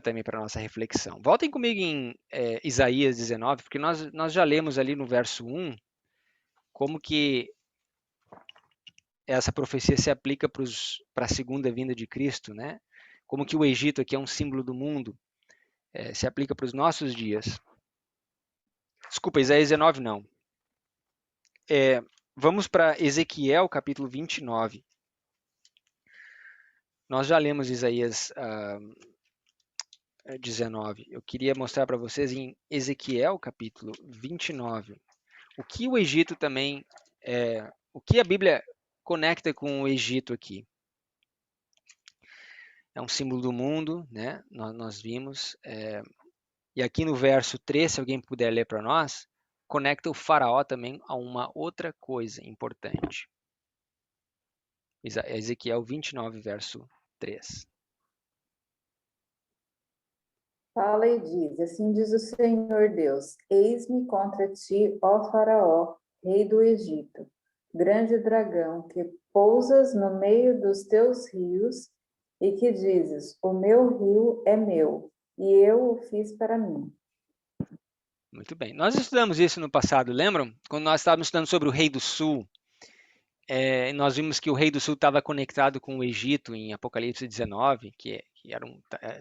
também para a nossa reflexão. Voltem comigo em Isaías 19, porque nós já lemos ali no verso 1 como que essa profecia se aplica para a segunda vinda de Cristo, né? Como que o Egito aqui é um símbolo do mundo, se aplica para os nossos dias. Desculpa, Isaías 19 não. Vamos para Ezequiel, capítulo 29. Nós já lemos Isaías 19. Eu queria mostrar para vocês em Ezequiel, capítulo 29, o que o Egito também, o que a Bíblia conecta com o Egito aqui. É um símbolo do mundo, né? Nós vimos. E aqui no verso 3, se alguém puder ler para nós, conecta o faraó também a uma outra coisa importante. Ezequiel 29, verso 3. Fala e diz, assim diz o Senhor Deus, eis-me contra ti, ó Faraó, rei do Egito, grande dragão, que pousas no meio dos teus rios e que dizes, o meu rio é meu, e eu o fiz para mim. Muito bem. Nós estudamos isso no passado, lembram? Quando nós estávamos estudando sobre o rei do sul, nós vimos que o rei do sul estava conectado com o Egito em Apocalipse 19, que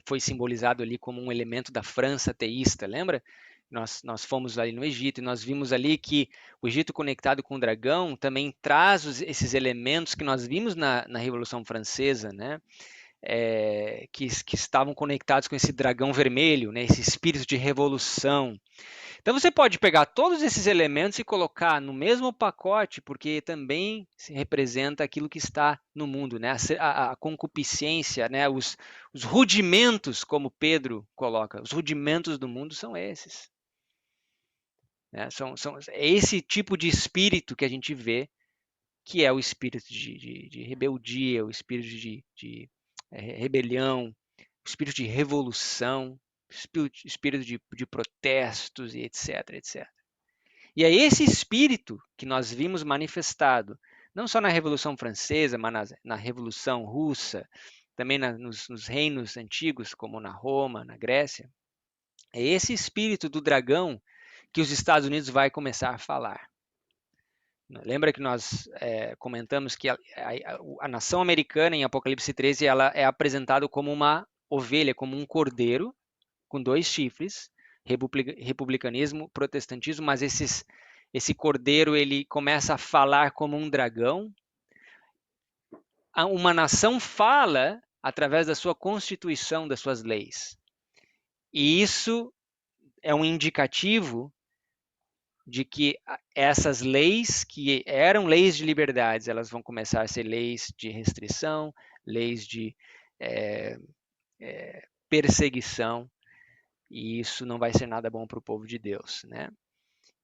foi simbolizado ali como um elemento da França teísta, lembra? Nós fomos ali no Egito e nós vimos ali que o Egito conectado com o dragão também traz esses elementos que nós vimos na Revolução Francesa, né? Que estavam conectados com esse dragão vermelho, né? Esse espírito de revolução. Então você pode pegar todos esses elementos e colocar no mesmo pacote, porque também se representa aquilo que está no mundo, né? A concupiscência, né? Os rudimentos, como Pedro coloca, os rudimentos do mundo são esses. Né? É esse tipo de espírito que a gente vê, que é o espírito de rebeldia, o espírito de rebelião, o espírito de revolução, espírito de protestos e etc, etc. E é esse espírito que nós vimos manifestado, não só na Revolução Francesa, mas na Revolução Russa, também nos reinos antigos, como na Roma, na Grécia. É esse espírito do dragão que os Estados Unidos vai começar a falar. Lembra que nós comentamos que a nação americana, em Apocalipse 13, ela é apresentada como uma ovelha, como um cordeiro, com 2 chifres, republicanismo, protestantismo, mas esse cordeiro ele começa a falar como um dragão. Uma nação fala através da sua constituição, das suas leis. E isso é um indicativo de que essas leis, que eram leis de liberdades, elas vão começar a ser leis de restrição, leis de perseguição, e isso não vai ser nada bom para o povo de Deus, né?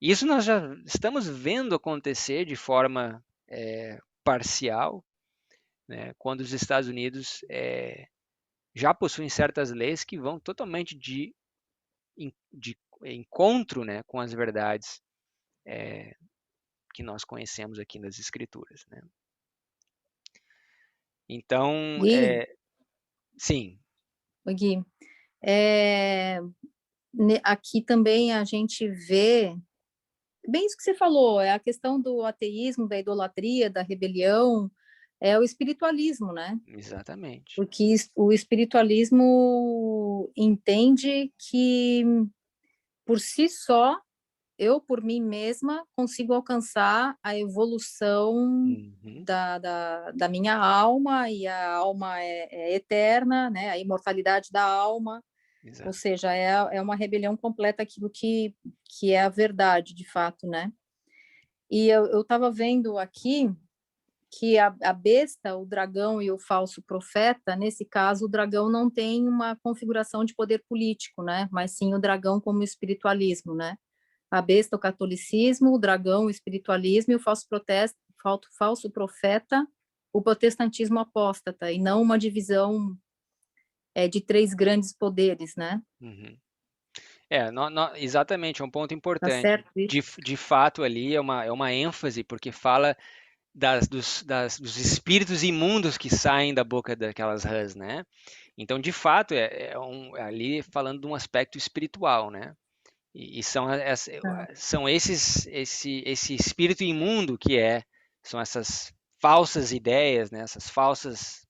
Isso nós já estamos vendo acontecer de forma parcial, né? Quando os Estados Unidos já possuem certas leis que vão totalmente de encontro, né, com as verdades que nós conhecemos aqui nas Escrituras, né? Então, Gui, sim. Gui, aqui também a gente vê bem isso que você falou, é a questão do ateísmo, da idolatria, da rebelião, é o espiritualismo, né? Exatamente. Porque o espiritualismo entende que, por si só, eu, por mim mesma, consigo alcançar a evolução Uhum. da minha alma, e a alma é eterna, né? A imortalidade da alma, ou Exato. seja, é uma rebelião completa aquilo que é a verdade, de fato, né? E eu estava vendo aqui que a besta, o dragão e o falso profeta, nesse caso, o dragão não tem uma configuração de poder político, né? Mas sim o dragão como espiritualismo, né? A besta, o catolicismo, o dragão, o espiritualismo, e o falso profeta, o protestantismo apóstata, e não uma divisão de três grandes poderes, né? Uhum. Exatamente, é um ponto Tá importante. certo isso? De fato, ali é uma ênfase, porque fala dos espíritos imundos que saem da boca daquelas rãs, né? Então, de fato, ali falando de um aspecto espiritual, né? E Tá. são esse espírito imundo são essas falsas ideias, né? Essas falsas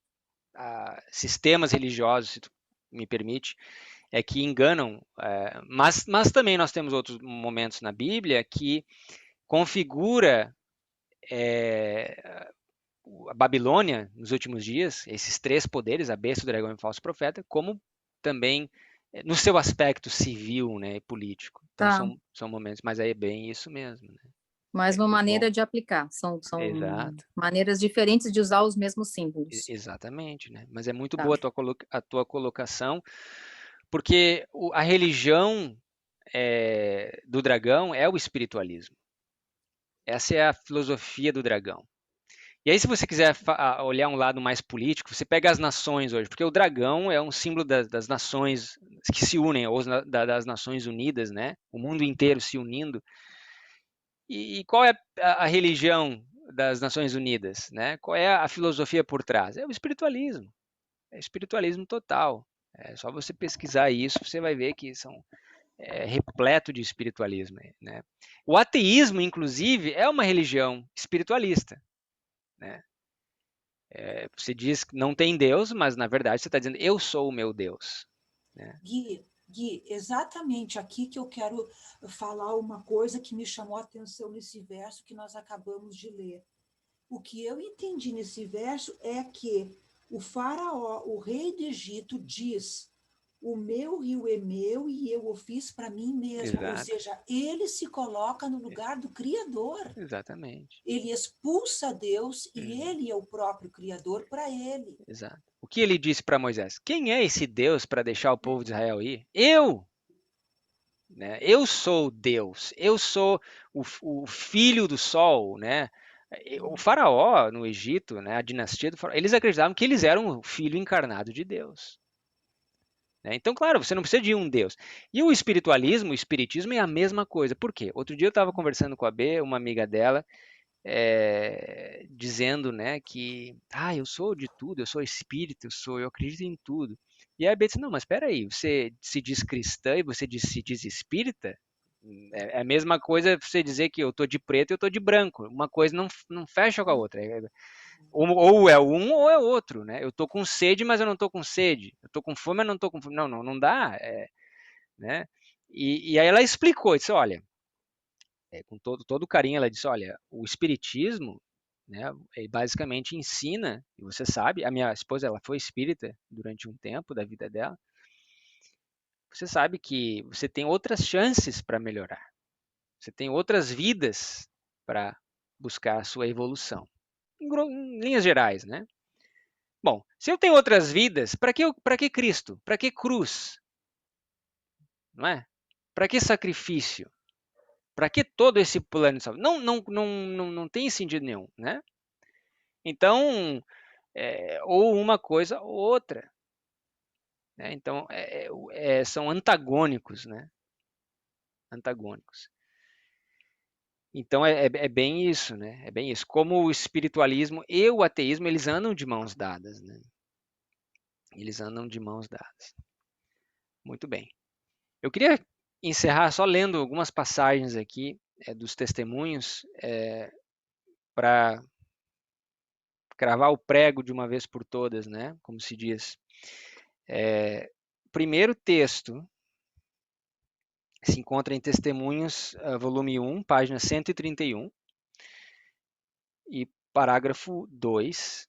sistemas religiosos, se tu me permite, que enganam, mas também nós temos outros momentos na Bíblia que configura a Babilônia nos últimos dias, esses três poderes, a besta, o dragão e o falso profeta, como também no seu aspecto civil, né, e político. Então Tá. são momentos, mas aí é bem isso mesmo, né? Mais uma Muito bom. maneira de aplicar. São Exato. maneiras diferentes de usar os mesmos símbolos. Exatamente, né? Mas é muito Tá. boa a tua colocação, porque a religião do dragão é o espiritualismo. Essa é a filosofia do dragão. E aí, se você quiser olhar um lado mais político, você pega as nações hoje, porque o dragão é um símbolo das nações que se unem, ou das Nações Unidas, né? O mundo inteiro se unindo. E qual é a religião das Nações Unidas, né? Qual é a filosofia por trás? É o espiritualismo. É espiritualismo total. É só você pesquisar isso, você vai ver que repleto de espiritualismo, né? O ateísmo, inclusive, é uma religião espiritualista, né? Você diz que não tem Deus, mas na verdade você está dizendo eu sou o meu Deus, né? Gui, exatamente aqui que eu quero falar uma coisa que me chamou a atenção nesse verso que nós acabamos de ler. O que eu entendi nesse verso é que o faraó, o rei do Egito, diz: o meu rio é meu e eu o fiz para mim mesmo. Ou Exato. seja, ele se coloca no lugar do Criador. Exatamente. Ele expulsa Deus e ele é o próprio Criador para ele. Exato. O que ele disse para Moisés? Quem é esse Deus para deixar o povo de Israel ir? Eu! Né? Eu sou Deus. Eu sou o filho do sol, né? O faraó no Egito, né? A dinastia do faraó, eles acreditavam que eles eram o filho encarnado de Deus. Então, claro, você não precisa de um Deus. E o espiritualismo, o espiritismo é a mesma coisa. Por quê? Outro dia eu estava conversando com a B, uma amiga dela, dizendo, né, que eu sou de tudo, eu sou espírito, eu acredito em tudo. E aí a B disse, não, mas espera aí, você se diz cristã e você se diz espírita? É a mesma coisa você dizer que eu estou de preto e eu estou de branco. Uma coisa não fecha com a outra. Ou é um ou é outro, né? Eu tô com sede, mas eu não tô com sede. Eu tô com fome, mas não tô com fome. Não dá, né? E aí ela explicou, disse, olha, com todo carinho, ela disse, olha, o espiritismo, né, ele basicamente ensina, e você sabe, a minha esposa, ela foi espírita durante um tempo da vida dela, você sabe que você tem outras chances para melhorar. Você tem outras vidas para buscar a sua evolução. Em linhas gerais, né? Bom, se eu tenho outras vidas, para que Cristo? Para que cruz? Não é? Para que sacrifício? Para que todo esse plano de salvação? Não tem sentido nenhum, né? Então, ou uma coisa ou outra. Né? Então, são antagônicos, né? Antagônicos. Então, é bem isso, né? É bem isso. Como o espiritualismo e o ateísmo, eles andam de mãos dadas, né? Eles andam de mãos dadas. Muito bem. Eu queria encerrar só lendo algumas passagens aqui dos testemunhos para cravar o prego de uma vez por todas, né? Como se diz. O primeiro texto se encontra em Testemunhos, volume 1, página 131, e parágrafo 2,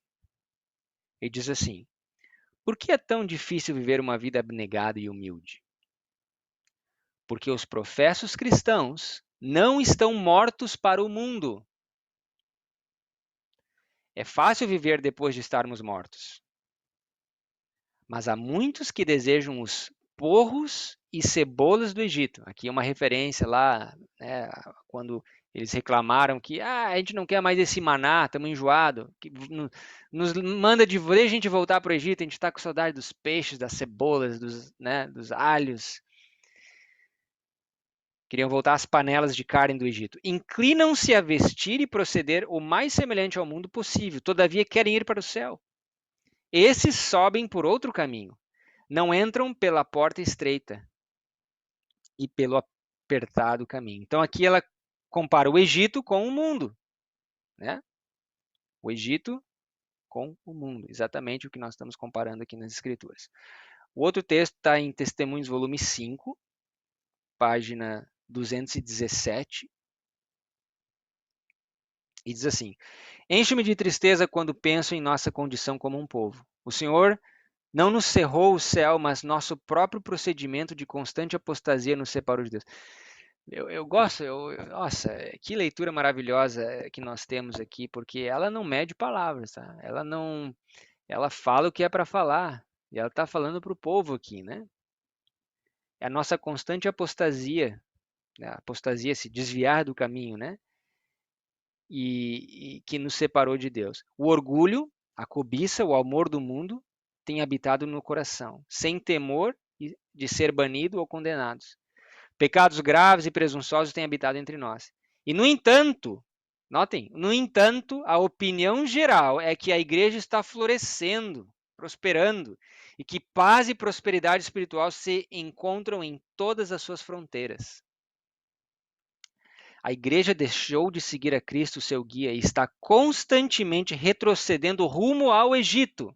ele diz assim: por que é tão difícil viver uma vida abnegada e humilde? Porque os professos cristãos não estão mortos para o mundo. É fácil viver depois de estarmos mortos. Mas há muitos que desejam os porros e cebolas do Egito. Aqui é uma referência lá, né, quando eles reclamaram que a gente não quer mais esse maná, estamos enjoados. Nos manda de a gente voltar para o Egito, a gente está com saudade dos peixes, das cebolas, dos alhos. Queriam voltar às panelas de carne do Egito. Inclinam-se a vestir e proceder o mais semelhante ao mundo possível, todavia querem ir para o céu. Esses sobem por outro caminho. Não entram pela porta estreita e pelo apertado caminho. Então aqui ela compara o Egito com o mundo, né? O Egito com o mundo, exatamente o que nós estamos comparando aqui nas Escrituras. O outro texto está em Testemunhos, volume 5, página 217, e diz assim: enche-me de tristeza quando penso em nossa condição como um povo. O Senhor não nos cerrou o céu, mas nosso próprio procedimento de constante apostasia nos separou de Deus. Eu gosto, nossa, que leitura maravilhosa que nós temos aqui, porque ela não mede palavras, tá? Ela fala o que é para falar, e ela está falando para o povo aqui, né? É a nossa constante apostasia, né? Apostasia, se desviar do caminho, né? E que nos separou de Deus. O orgulho, a cobiça, o amor do mundo tem habitado no coração, sem temor de ser banido ou condenados. Pecados graves e presunçosos têm habitado entre nós. E, no entanto, notem, no entanto, a opinião geral é que a igreja está florescendo, prosperando, e que paz e prosperidade espiritual se encontram em todas as suas fronteiras. A igreja deixou de seguir a Cristo, seu guia, e está constantemente retrocedendo rumo ao Egito.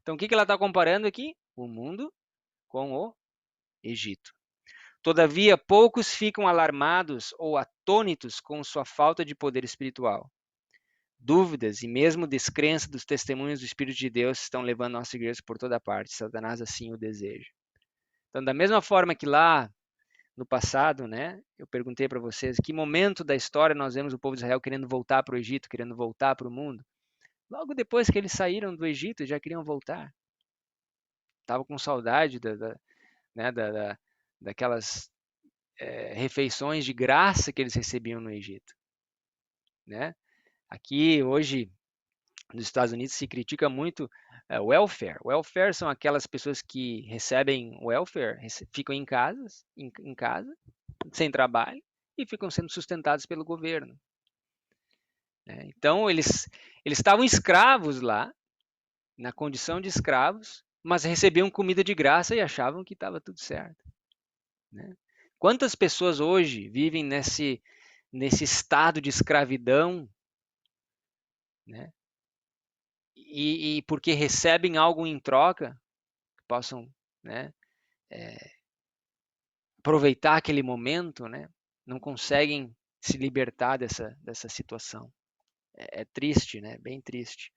Então, o que ela está comparando aqui? O mundo com o Egito. Todavia, poucos ficam alarmados ou atônitos com sua falta de poder espiritual. Dúvidas e mesmo descrença dos testemunhos do Espírito de Deus estão levando nossa igreja por toda parte. Satanás assim o deseja. Então, da mesma forma que lá no passado, né, eu perguntei para vocês que momento da história nós vemos o povo de Israel querendo voltar para o Egito, querendo voltar para o mundo. Logo depois que eles saíram do Egito, já queriam voltar. Estavam com saudade daquelas refeições de graça que eles recebiam no Egito, né? Aqui hoje nos Estados Unidos se critica muito welfare. Welfare são aquelas pessoas que recebem welfare, ficam em casa, sem trabalho e ficam sendo sustentados pelo governo. Então eles estavam escravos lá, na condição de escravos, mas recebiam comida de graça e achavam que estava tudo certo, né? Quantas pessoas hoje vivem nesse estado de escravidão, né? E porque recebem algo em troca, que possam, né, aproveitar aquele momento, né? Não conseguem se libertar dessa situação. É triste, né? Bem triste.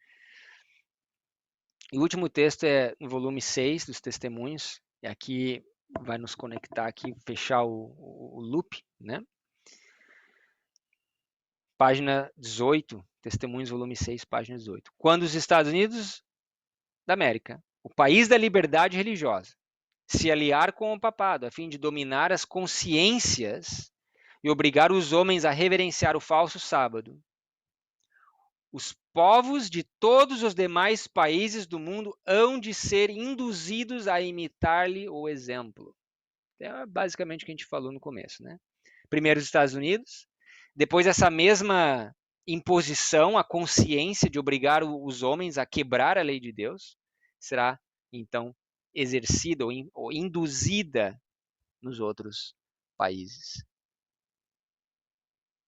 E o último texto é no volume 6 dos Testemunhos, e aqui vai nos conectar aqui, fechar o loop, né? Página 18, Testemunhos, volume 6, página 18. Quando os Estados Unidos da América, o país da liberdade religiosa, se aliar com o papado a fim de dominar as consciências e obrigar os homens a reverenciar o falso sábado, os povos de todos os demais países do mundo hão de ser induzidos a imitar-lhe o exemplo. É basicamente o que a gente falou no começo, né? Primeiro os Estados Unidos, depois essa mesma imposição, a consciência de obrigar os homens a quebrar a lei de Deus, será então exercida ou induzida nos outros países.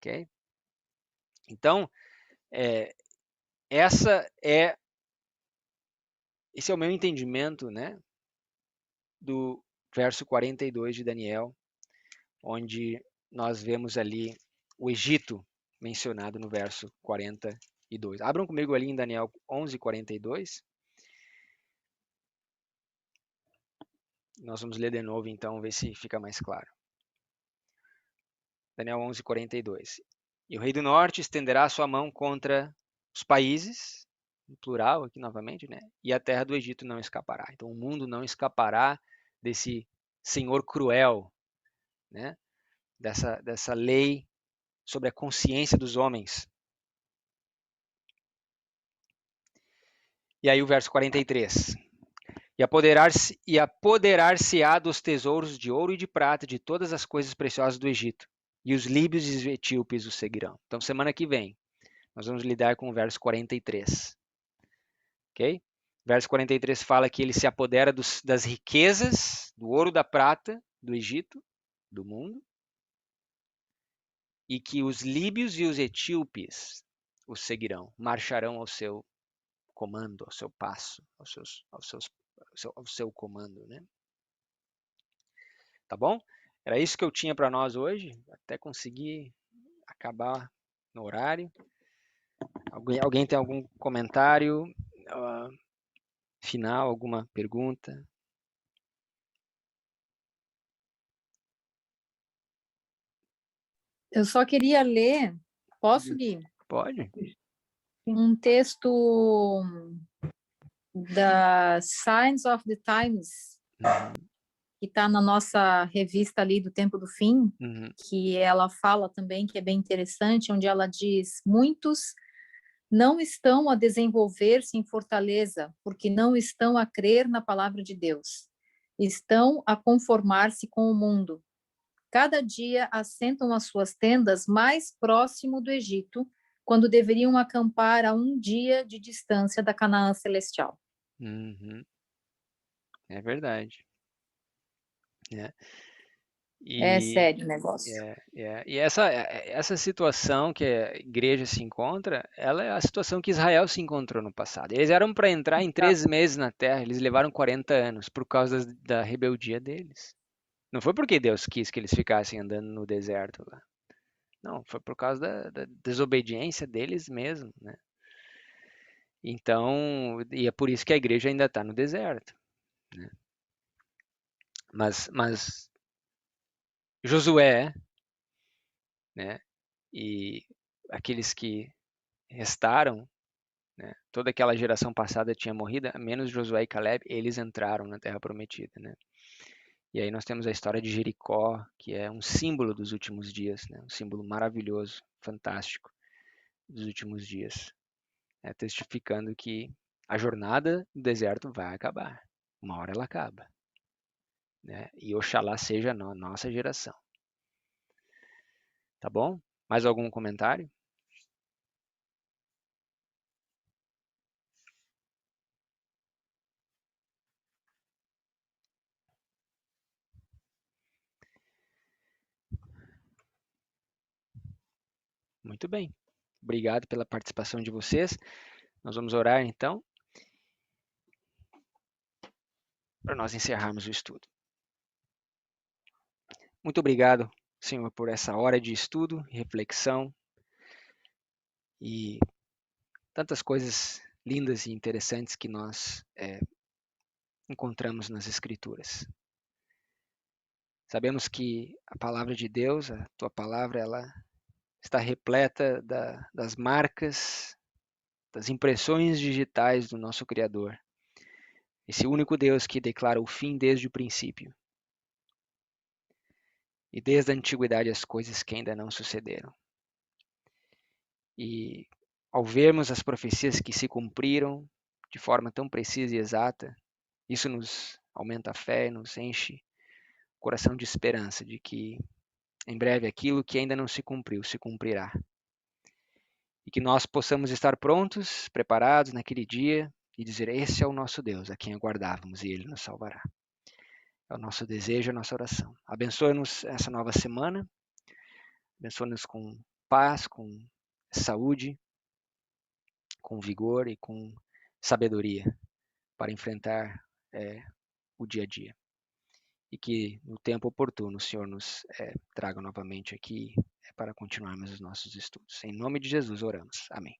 Ok? Então, esse é o meu entendimento, né, do verso 42 de Daniel, onde nós vemos ali o Egito mencionado no verso 42. Abram comigo ali em Daniel 11:42. Nós vamos ler de novo, então, ver se fica mais claro. Daniel 11:42. E o rei do norte estenderá a sua mão contra os países, no plural aqui novamente, né? E a terra do Egito não escapará. Então, o mundo não escapará desse senhor cruel, né? Dessa lei sobre a consciência dos homens. E aí o verso 43. E apoderar-se-á dos tesouros de ouro e de prata, de todas as coisas preciosas do Egito. E os líbios e os etíopes o seguirão. Então, semana que vem, nós vamos lidar com o verso 43. Ok? Verso 43 fala que ele se apodera das riquezas, do ouro, da prata, do Egito, do mundo. E que os líbios e os etíopes o seguirão, marcharão ao seu comando, ao seu passo, ao seu comando, né? Tá bom? Era isso que eu tinha para nós hoje, até conseguir acabar no horário. Alguém tem algum comentário final, alguma pergunta? Eu só queria ler, posso, Gui? Pode. Um texto da Signs of the Times, que está na nossa revista ali do Tempo do Fim, que ela fala também, que é bem interessante, onde ela diz: muitos não estão a desenvolver-se em fortaleza, porque não estão a crer na palavra de Deus. Estão a conformar-se com o mundo. Cada dia assentam as suas tendas mais próximo do Egito, quando deveriam acampar a um dia de distância da Canaã celestial. É verdade. É sério o negócio. E essa situação que a igreja se encontra, ela é a situação que Israel se encontrou no passado. Eles eram para entrar em 3 meses na terra, eles levaram 40 anos por causa da rebeldia deles. Não foi porque Deus quis que eles ficassem andando no deserto lá. Não, foi por causa da desobediência deles mesmo, né? Então, e é por isso que a igreja ainda está no deserto, né? Mas Josué, né, e aqueles que restaram, né, toda aquela geração passada tinha morrido, menos Josué e Caleb, eles entraram na Terra Prometida, né? E aí nós temos a história de Jericó, que é um símbolo dos últimos dias, né? Um símbolo maravilhoso, fantástico dos últimos dias, né? Testificando que a jornada do deserto vai acabar. Uma hora ela acaba, né? E oxalá seja a nossa geração. Tá bom? Mais algum comentário? Muito bem. Obrigado pela participação de vocês. Nós vamos orar então, para nós encerrarmos o estudo. Muito obrigado, Senhor, por essa hora de estudo, reflexão e tantas coisas lindas e interessantes que nós encontramos nas Escrituras. Sabemos que a palavra de Deus, a tua palavra, ela está repleta das marcas, das impressões digitais do nosso Criador. Esse único Deus que declara o fim desde o princípio. E desde a antiguidade as coisas que ainda não sucederam. E ao vermos as profecias que se cumpriram de forma tão precisa e exata, isso nos aumenta a fé, nos enche o coração de esperança de que em breve aquilo que ainda não se cumpriu se cumprirá. E que nós possamos estar prontos, preparados naquele dia e dizer: esse é o nosso Deus, a quem aguardávamos e Ele nos salvará. É o nosso desejo, a nossa oração. Abençoe-nos essa nova semana. Abençoe-nos com paz, com saúde, com vigor e com sabedoria para enfrentar o dia a dia. E que no tempo oportuno o Senhor nos traga novamente aqui para continuarmos os nossos estudos. Em nome de Jesus oramos. Amém.